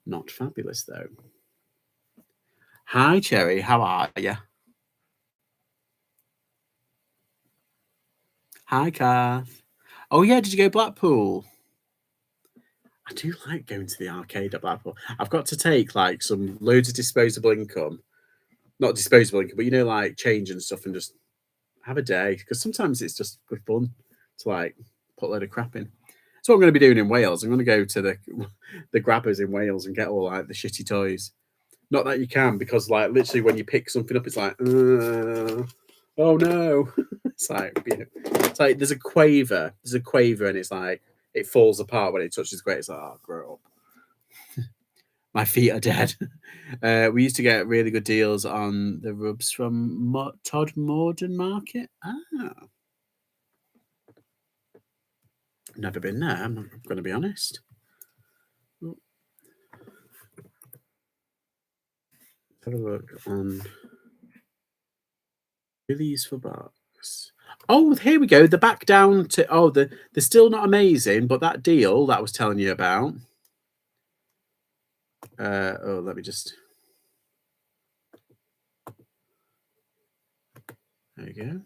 Not fabulous, though. Hi, Cherry. How are you? Hi, Kath. Oh, yeah, did you go Blackpool? I do like going to the arcade at Blackpool. I've got to take like some loads of disposable income not disposable income, but like change and stuff, and just have a day, because sometimes it's just good fun to like put a load of crap in. That's what I'm going to be doing in Wales. I'm going to go to the grabbers in Wales and get all like the shitty toys. Not that you can, because like literally when you pick something up, it's like, oh no. It's like there's a quaver, and it's like it falls apart when it touches the grate. It's like, oh, grow up. My feet are dead. We used to get really good deals on the rubs from Todd Morden Market. Never been there. I'm going to be honest. Let's have a look on release for bucks. Oh, here we go. The back down to they're still not amazing, but that deal that I was telling you about. Let me just. There you go.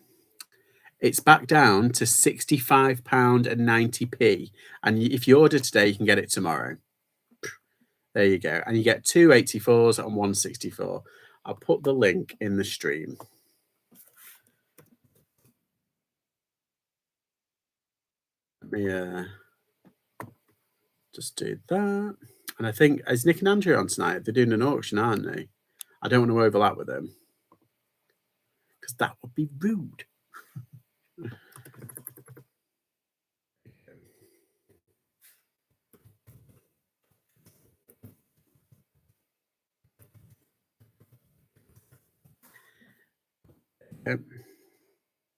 It's back down to £65.90, and if you order today, you can get it tomorrow. There you go, and you get 2 84s and 164. I'll put the link in the stream. Let me just do that. And I think, is Nick and Andrew on tonight? They're doing an auction, aren't they? I don't want to overlap with them, because that would be rude.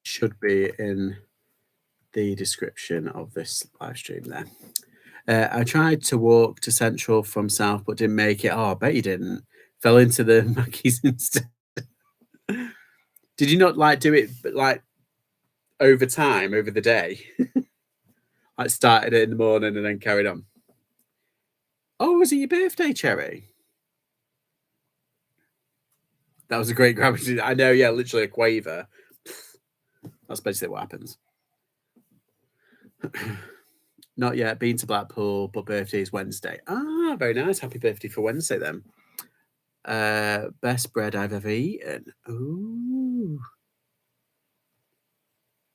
Should be in the description of this live stream there. I tried to walk to Central from South, but didn't make it. Oh, I bet you didn't. Fell into the Mackies instead. Did you not like do it like over time, over the day? I started it in the morning and then carried on. Oh, was it your birthday, Cherry? That was a great gravity. I know, yeah, literally a quaver. That's basically what happens. Not yet. Been to Blackpool, but birthday is Wednesday. Ah, very nice. Happy birthday for Wednesday then. Best bread I've ever eaten. Ooh.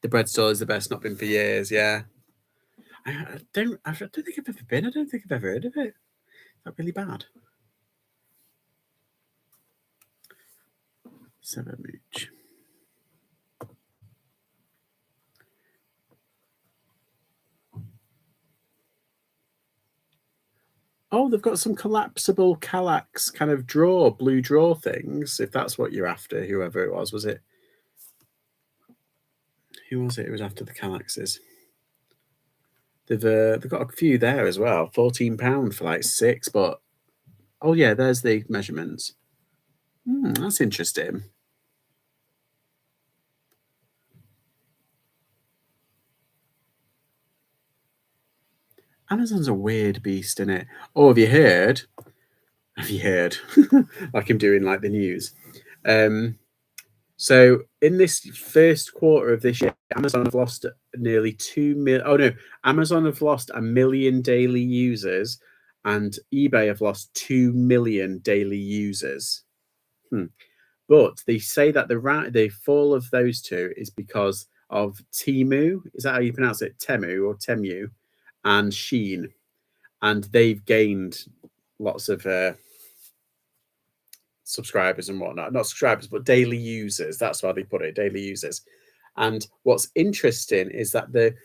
The bread store is the best. Not been for years. Yeah. I don't think I've ever been. I don't think I've ever heard of it. Is that really bad? Mooch. Oh, they've got some collapsible Kallax kind of blue drawer things, if that's what you're after, whoever it was. Was it? Who was it? It was after the Kallaxes. They've got a few there as well. £14 for like 6, but oh yeah, there's the measurements. That's interesting. Amazon's a weird beast, isn't it? Oh, have you heard? Like I'm doing like the news. So in this first quarter of this year, Amazon have lost nearly 2 million. Oh no, Amazon have lost 1 million daily users, and eBay have lost 2 million daily users. But they say that the fall of those two is because of Temu. Is that how you pronounce it? Temu, and Shein, and they've gained lots of subscribers and whatnot. Not subscribers, but daily users. That's why they put it, daily users. And what's interesting is that the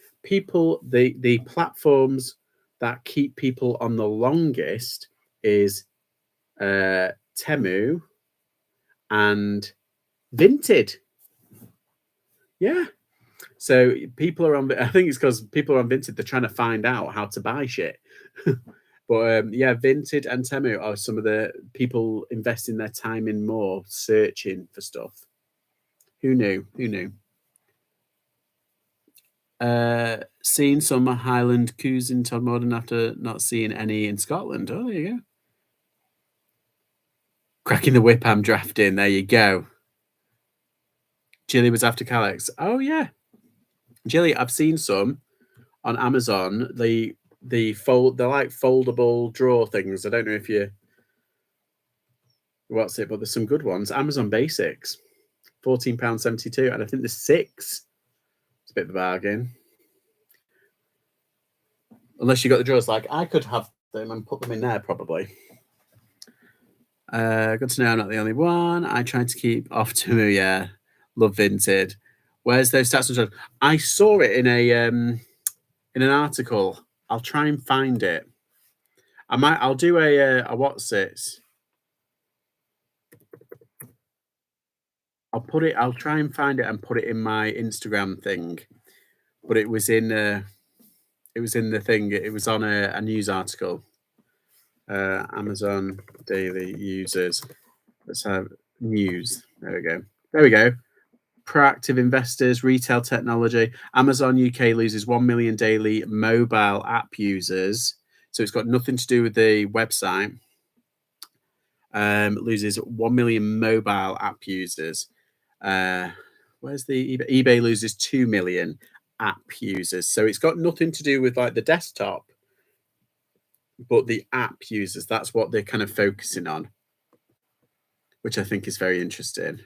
platforms that keep people on the longest is Temu and Vinted. Yeah. So people are on. I think it's because people are on Vinted. They're trying to find out how to buy shit. But yeah, Vinted and Temu are some of the people investing their time in more searching for stuff. Who knew? Seen some Highland coups in Todd Morden after not seeing any in Scotland. Oh, there you go. Cracking the whip, I'm drafting. There you go. Jilly was after Calyx. Oh yeah, Jilly, I've seen some on Amazon. They're like foldable drawer things. I don't know if you. What's it? But there's some good ones. Amazon Basics, £14.72, and I think there's 6. It's a bit of a bargain. Unless you got the drawers, like I could have them and put them in there probably. Good to know I'm not the only one. I tried to keep off Temu, yeah. Love Vinted. Where's those stats and drawers? I saw it in an article. I'll try and find it. I'll do a what's it? I'll try and find it and put it in my Instagram thing. But it was in the thing. It was on a news article. Amazon daily users. Let's have news. There we go. There we go. Proactive investors, retail technology. Amazon UK loses 1 million daily mobile app users. So it's got nothing to do with the website. Loses 1 million mobile app users. Where's the eBay? eBay loses 2 million app users. So it's got nothing to do with like the desktop, but the app users. That's what they're kind of focusing on, which I think is very interesting.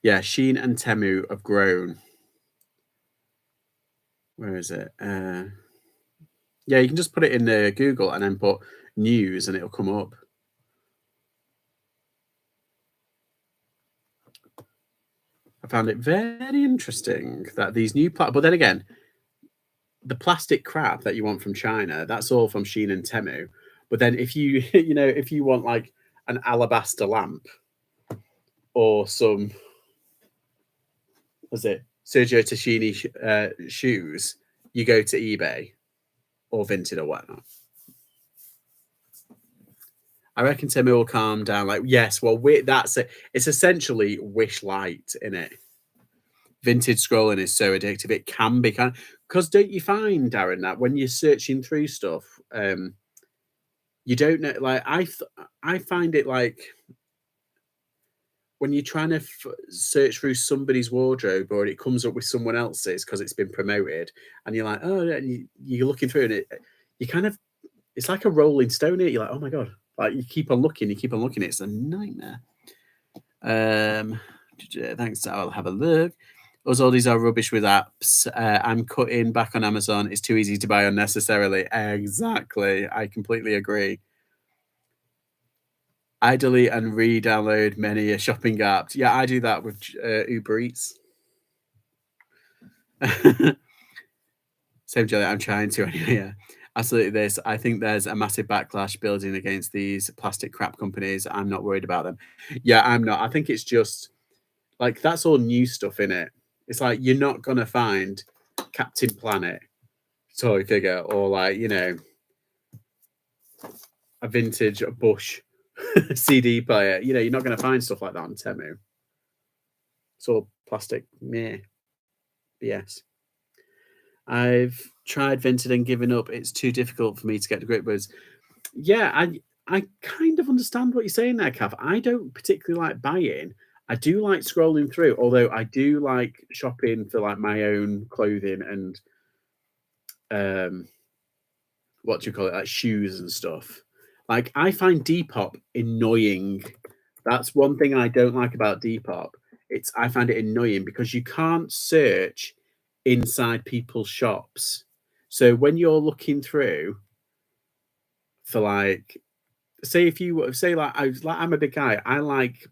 Yeah, Shein and Temu have grown. Where is it? Yeah, you can just put it in Google and then put news and it'll come up. I found it very interesting that these new but then again, the plastic crap that you want from China, that's all from Shein and Temu. But then if you if you want like an alabaster lamp or some was it Sergio Tacchini shoes, you go to eBay or Vinted or whatnot. I reckon Temu will calm down. Like, yes, well, that's it. It's essentially Wish Light in it. Vintage scrolling is so addictive. It can be kind because don't you find, Darren, that when you're searching through stuff, you don't know. Like I find it like when you're trying to search through somebody's wardrobe or it comes up with someone else's because it's been promoted, and you're like, oh, yeah, and you're looking through and you kind of it's like a rolling stone here. You're like, oh my god, like you keep on looking. It's a nightmare. Thanks. I'll have a look. Us all these are rubbish with apps. I'm cutting back on Amazon. It's too easy to buy unnecessarily. Exactly. I completely agree. I delete and re-download many a shopping app. Yeah, I do that with Uber Eats. Same, Jelly. I'm trying to anyway. Yeah, absolutely. This. I think there's a massive backlash building against these plastic crap companies. I'm not worried about them. Yeah, I'm not. I think it's just like that's all new stuff in it. It's like you're not gonna find Captain Planet toy figure or like a vintage Bush CD player. You're not gonna find stuff like that on Temu. It's all plastic. Meh. BS. I've tried Vinted and given up. It's too difficult for me to get to grip with. Yeah, I kind of understand what you're saying there, Kath. I don't particularly like buying. I do like scrolling through, although I do like shopping for like my own clothing and what do you call it, like shoes and stuff. Like I find Depop annoying. That's one thing I don't like about Depop. I find it annoying because you can't search inside people's shops. So when you're looking through for like say if you say I'm a big guy, I like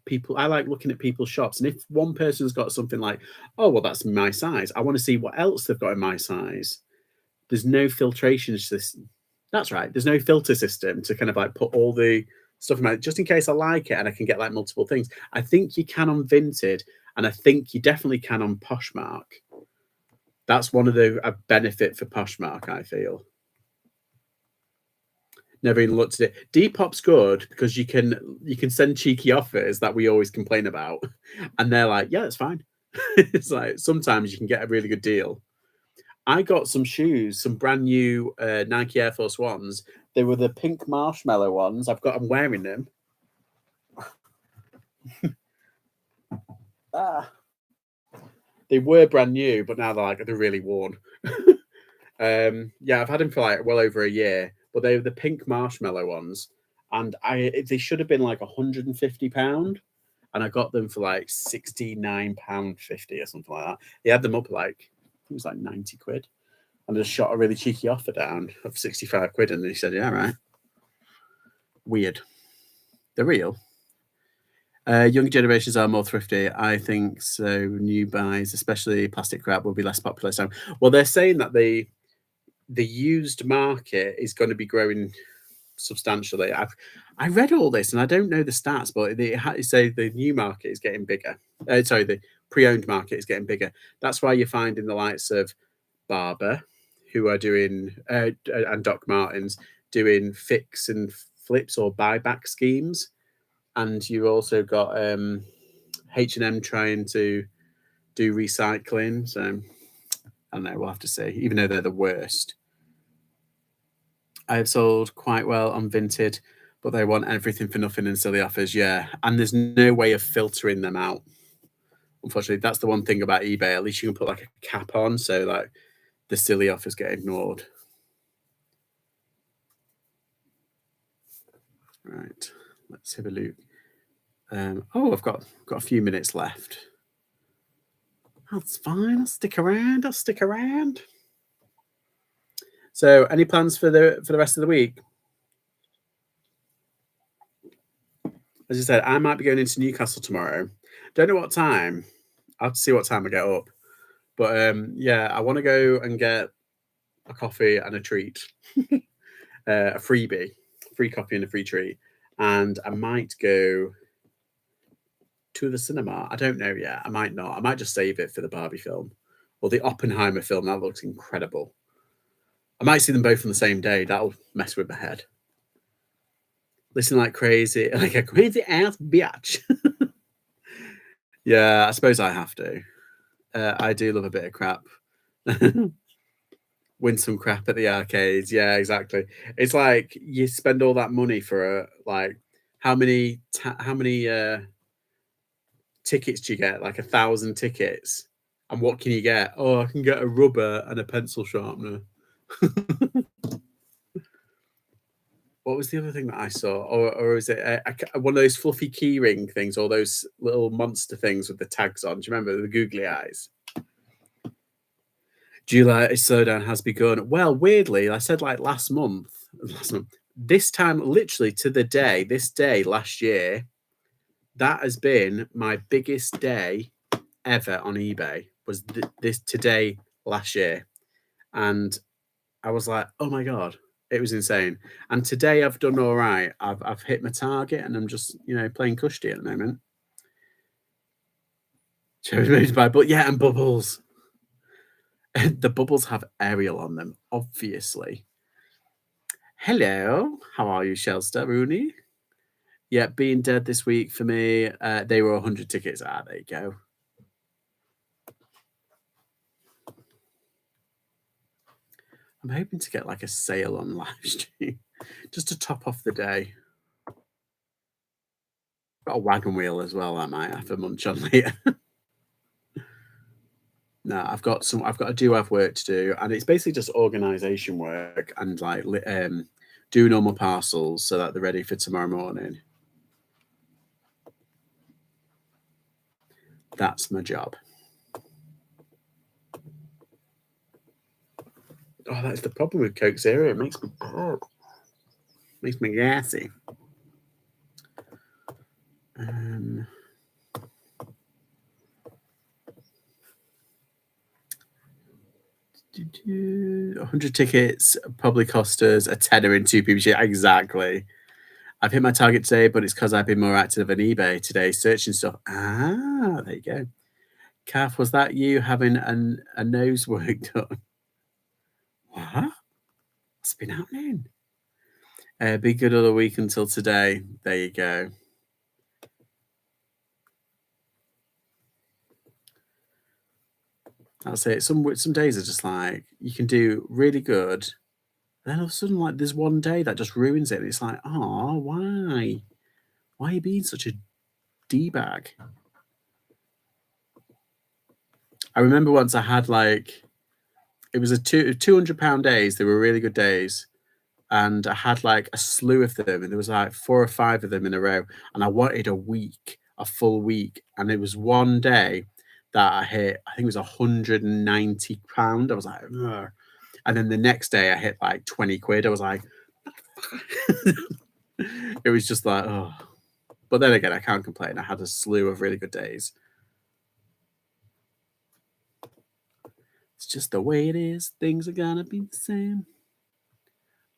looking at people's shops. And if one person's got something like, oh well, that's my size, I want to see what else they've got in my size. There's no filtration system. That's right. There's no filter system to kind of like put all the stuff in my just in case I like it and I can get like multiple things. I think you can on Vinted, and I think you definitely can on Poshmark. That's one of the benefit for Poshmark, I feel. Never even looked at it. Depop's good because you can send cheeky offers that we always complain about, and they're like, yeah, that's fine. It's like sometimes you can get a really good deal. I got some shoes, some brand new Nike Air Force Ones. They were the pink marshmallow ones. I'm wearing them. They were brand new, but now they're really worn. Yeah, I've had them for like well over a year, but they were the pink marshmallow ones. and they should have been like £150, and I got them for like £69.50 or something like that. He had them up like, I think it was like 90 quid, and I just shot a really cheeky offer down of 65 quid, and he said, yeah, right. Weird. They're real. Young generations are more thrifty. I think so. New buys, especially plastic crap, will be less popular. So, well, they're saying that the used market is going to be growing substantially. I read all this and I don't know the stats, but they say the new market is getting bigger. Sorry, the pre-owned market is getting bigger. That's why you're finding the likes of Barber, who are doing and Doc Martens doing fix and flips or buyback schemes, and you also got H&M trying to do recycling. So I don't know. We'll have to see. Even though they're the worst. I have sold quite well on Vinted, but they want everything for nothing and silly offers. Yeah, and there's no way of filtering them out. Unfortunately, that's the one thing about eBay. At least you can put like a cap on, so like the silly offers get ignored. Right, let's have a look. Oh, I've got a few minutes left. That's fine. I'll stick around. So, any plans for the rest of the week? As I said, I might be going into Newcastle tomorrow. Don't know what time. I'll have to see what time I get up. But yeah, I want to go and get a coffee and a treat, a freebie, free coffee and a free treat, and I might go to the cinema. I don't know yet. I might not. I might just save it for the Barbie film or the Oppenheimer film. That looks incredible. I might see them both on the same day. That'll mess with my head. Listen like crazy, like a crazy ass bitch. Yeah, I suppose I have to. I do love a bit of crap. Win some crap at the arcades. Yeah, exactly. It's like you spend all that money for like how many tickets do you get? Like 1,000 tickets. And what can you get? Oh, I can get a rubber and a pencil sharpener. What was the other thing that I saw? Or is it one of those fluffy key ring things, or those little monster things with the tags on? Do you remember the googly eyes? July slowdown has begun. Well, weirdly, I said like last month, this time, literally to the day, this day last year, that has been my biggest day ever on eBay. Was this today last year, and I was like, oh my god, it was insane. And today I've done all right. I've hit my target, and I'm just playing cushy at the moment. Cherry made by, but yeah, and bubbles. The bubbles have Ariel on them, obviously. Hello, how are you, Shelster Rooney? Yeah, being dead this week for me. They were 100 tickets. There you go. I'm hoping to get like a sale on live stream just to top off the day. Got a wagon wheel as well. I might have to munch on later. No, I've got I do have work to do, and it's basically just organisation work and like do normal parcels so that they're ready for tomorrow morning. That's my job. Oh, that's the problem with Coke Zero. It makes me burp. Makes me gassy. 100 tickets probably cost us a tenner in 2 people. Exactly. I've hit my target today, but it's because I've been more active on eBay today, searching stuff. Ah, there you go. Kath, was that you having a nose work done? What? What's been happening? Be good all the week until today. There you go. I'll say some days are just like you can do really good, and then all of a sudden, like there's one day that just ruins it. And it's like, oh, why? Why are you being such a d-bag? I remember once I had like it was a £200 days. They were really good days, and I had like a slew of them, and there was like 4 or 5 of them in a row, and I wanted a full week, and it was one day that I hit, I think it was £190. I was like, ugh. And then the next day I hit like 20 quid. I was like, it was just like, oh. But then again, I can't complain. I had a slew of really good days. It's just the way it is. Things are gonna be the same.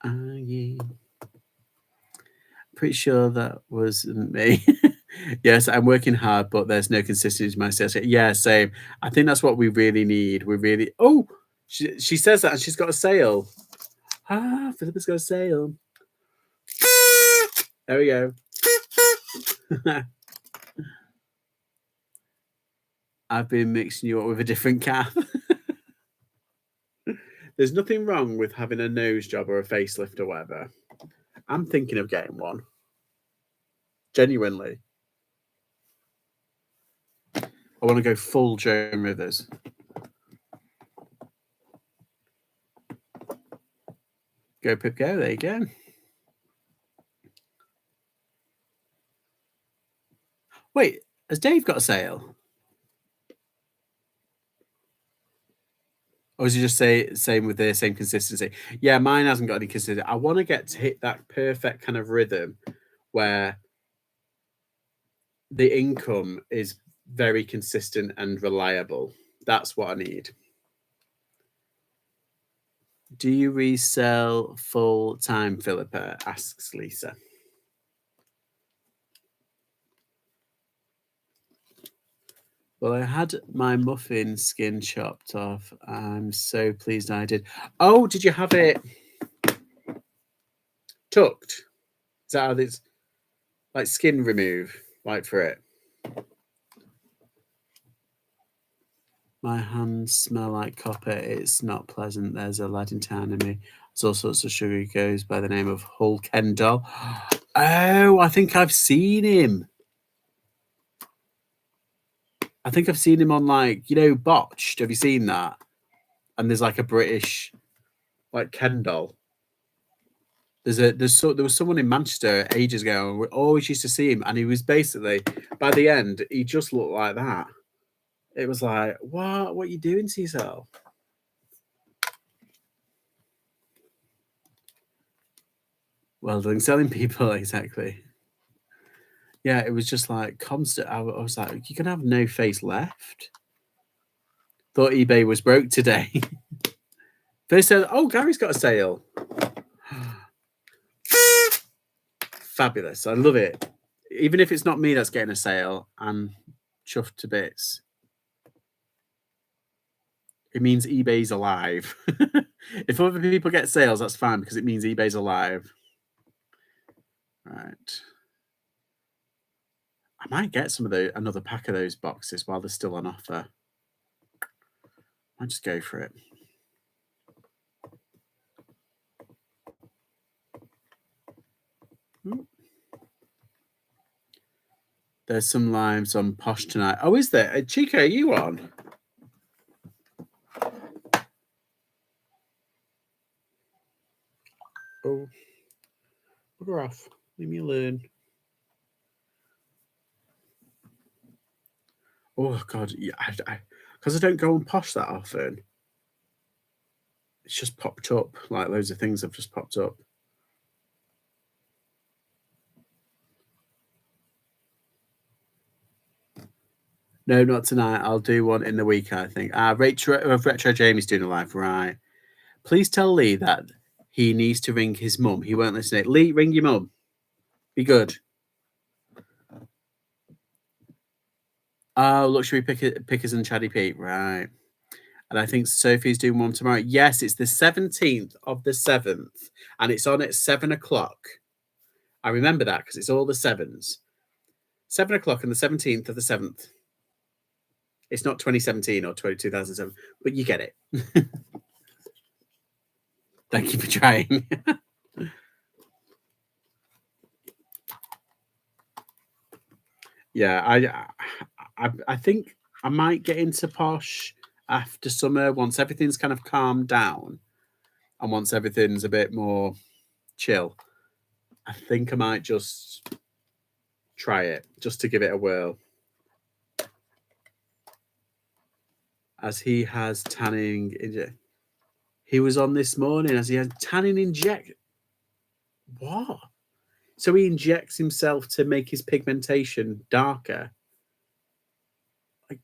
Yeah. Pretty sure that wasn't me. Yes, I'm working hard, but there's no consistency in my sales. Yeah, same. I think that's what we really need. We really. Oh, she says that, and she's got a sale. Ah, Philippa's got a sale. There we go. I've been mixing you up with a different cat. There's nothing wrong with having a nose job or a facelift or whatever. I'm thinking of getting one. Genuinely. I want to go full Joan Rivers. Go, Pip, go. There you go. Wait, has Dave got a sale? Or is he just same with the same consistency? Yeah, mine hasn't got any consistency. I want to get to hit that perfect kind of rhythm where the income is very consistent and reliable. That's what I need. Do you resell full time, Philippa? Asks Lisa. Well, I had my muffin skin chopped off. I'm so pleased I did. Oh, did you have it tucked? Is that how it's like skin remove, like for it? My hands smell like copper. It's not pleasant. There's a lad in town in me. There's all sorts of sugar. He goes by the name of Hull Kendall. Oh, I think I've seen him. I think I've seen him on like, Botched. Have you seen that? And there's like a British, like Kendall. There was someone in Manchester ages ago, and we always used to see him, and he was basically, by the end, he just looked like that. It was like, what are you doing to yourself? Well done, selling people, exactly. Yeah, it was just like constant. I was like, you can have no face left. Thought eBay was broke today. First said, oh, Gary's got a sale. Fabulous. I love it. Even if it's not me that's getting a sale, I'm chuffed to bits. It means eBay's alive. If other people get sales, that's fine because it means eBay's alive. Right. I might get another pack of those boxes while they're still on offer. I'll just go for it. There's some lives on Posh tonight. Oh, is there? Chico, are you on? Oh, bugger off. Leave me alone. Oh, God. Yeah, because I don't go on Posh that often. It's just popped up. Like loads of things have just popped up. No, not tonight. I'll do one in the week, I think. Retro Jamie's doing a live, right? Please tell Lee that he needs to ring his mum. He won't listen. Lee, ring your mum. Be good. Oh, Luxury Pickers and Chatty Pete, right. And I think Sophie's doing one tomorrow. Yes, it's the 17th of the 7th, and it's on at 7 o'clock. I remember that because it's all the sevens. 7 o'clock on the 17th of the 7th. It's not 2017 or 2007, but you get it. Thank you for trying. Yeah, I think I might get into Posh after summer once everything's kind of calmed down and once everything's a bit more chill. I think I might just try it, just to give it a whirl. As he has tanning. He was on this morning as he had tanning inject. What? So he injects himself to make his pigmentation darker. Like,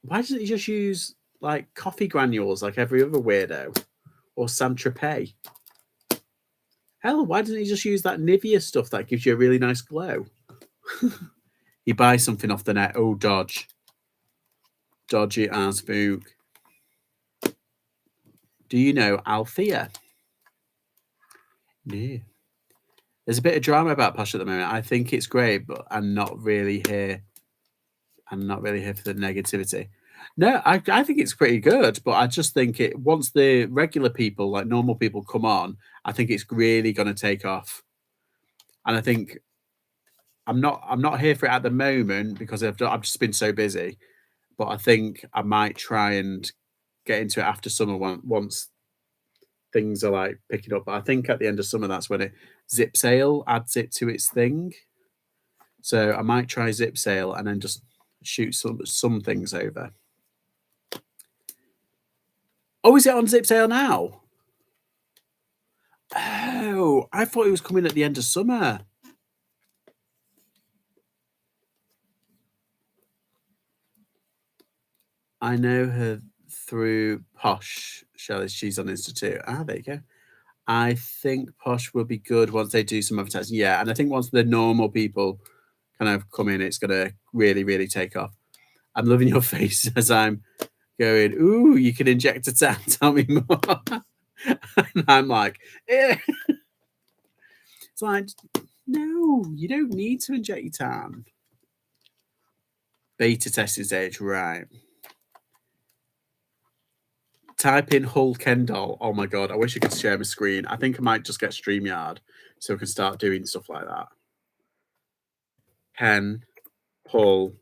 why doesn't he just use like coffee granules like every other weirdo? Or Saint Tropez? Hell, why doesn't he just use that Nivea stuff that gives you a really nice glow? He buys something off the net. Oh, dodge. Dodgy as book. Do you know Althea? No. There's a bit of drama about Posh at the moment. I think it's great, but I'm not really here. I'm not really here for the negativity. No, I think it's pretty good, but I just think it once the regular people, like normal people, come on, I think it's really going to take off. And I think I'm not here for it at the moment because I've just been so busy. But I think I might try and get into it after summer once things are like picking up. But I think at the end of summer, that's when Zip Sale adds it to its thing. So I might try Zip Sale and then just shoot some things over. Oh, is it on Zip Sale now? Oh, I thought it was coming at the end of summer. I know her through Posh, Shelley. She's on Insta too. Ah, there you go. I think Posh will be good once they do some advertising. Yeah, and I think once the normal people kind of come in, it's going to really, really take off. I'm loving your face as I'm going, ooh, you can inject a tan. Tell me more. And I'm like, eh. It's like, no, you don't need to inject your tan. Beta testing stage, right. Type in Hull Kendall. Oh my god, I wish I could share my screen. I think I might just get StreamYard so we can start doing stuff like that. Ken, Hull,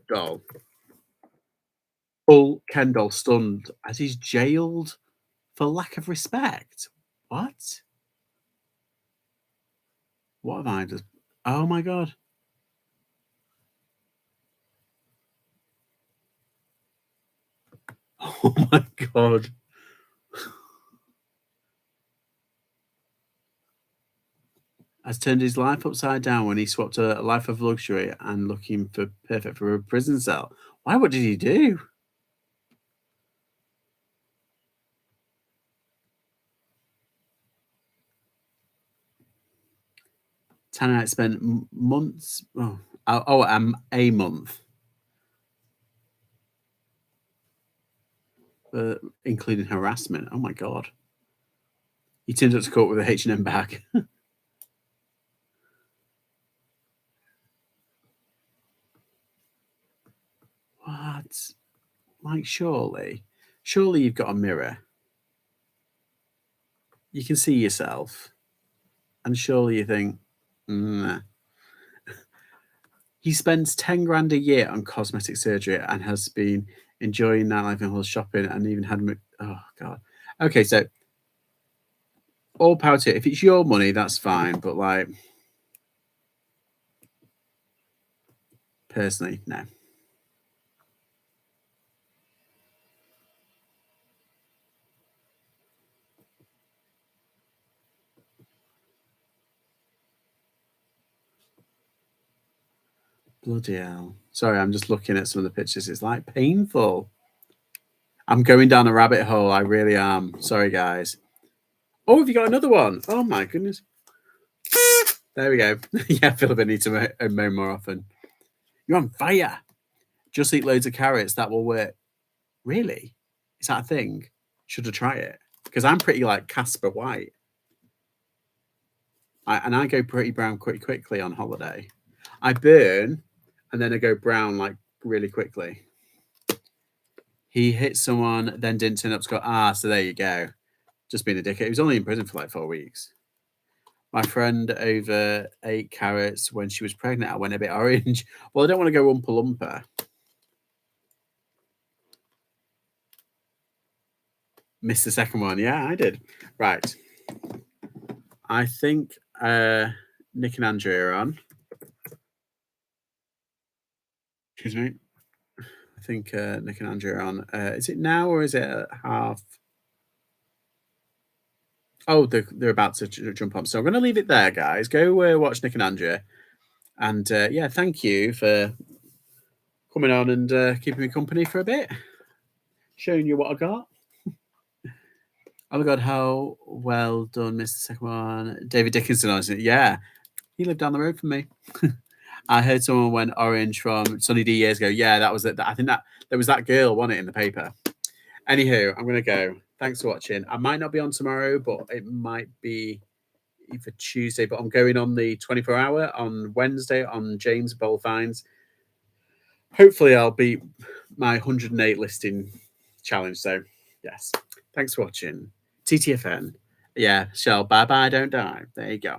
Doll. Hull Kendall stunned as he's jailed for lack of respect. What? What have I just? Oh my god. Oh my god. Has turned his life upside down when he swapped a life of luxury and looking for perfect for a prison cell. Why? What did he do? Tanite spent months. A month, including harassment. Oh my god! He turned up to court with a H&M bag. What? Like, surely you've got a mirror. You can see yourself, and surely you think, nah. He spends 10 grand a year on cosmetic surgery and has been enjoying nightlife and shopping and even had. Oh god. Okay, so all power to it. If it's your money, that's fine. But like, personally, no. Bloody hell. Sorry, I'm just looking at some of the pictures. It's like painful. I'm going down a rabbit hole. I really am. Sorry, guys. Oh, have you got another one? Oh my goodness. There we go. Yeah, Philip, I need to mow more often. You're on fire. Just eat loads of carrots. That will work. Really? Is that a thing? Should I try it? Because I'm pretty like Casper White. I go pretty brown pretty quickly on holiday. I burn and then I go brown like really quickly. He hit someone, then didn't turn up to go, so there you go. Just being a dickhead. He was only in prison for like 4 weeks. My friend over ate carrots when she was pregnant. I went a bit orange. Well, I don't want to go Oompa Loompa. Missed the second one. Yeah, I did. Right. I think Nick and Andrea are on. Excuse me. I think Nick and Andrea are on. Is it now or is it at half? Oh, they're about to jump on. So I'm going to leave it there, guys. Go watch Nick and Andrea. And yeah, thank you for coming on and keeping me company for a bit, showing you what I got. Oh my God, how well done, Mr. Second One. David Dickinson, honestly. Yeah, he lived down the road from me. I heard someone went orange from Sunny D years ago. Yeah, that was it. I think that there was that girl, wasn't it, in the paper. Anywho, I'm going to go. Thanks for watching. I might not be on tomorrow, but it might be either Tuesday, but I'm going on the 24-hour on Wednesday on James Bowl Finds. Hopefully, I'll beat my 108 listing challenge. So, yes. Thanks for watching. TTFN. Yeah, Shell. Bye bye, don't die. There you go.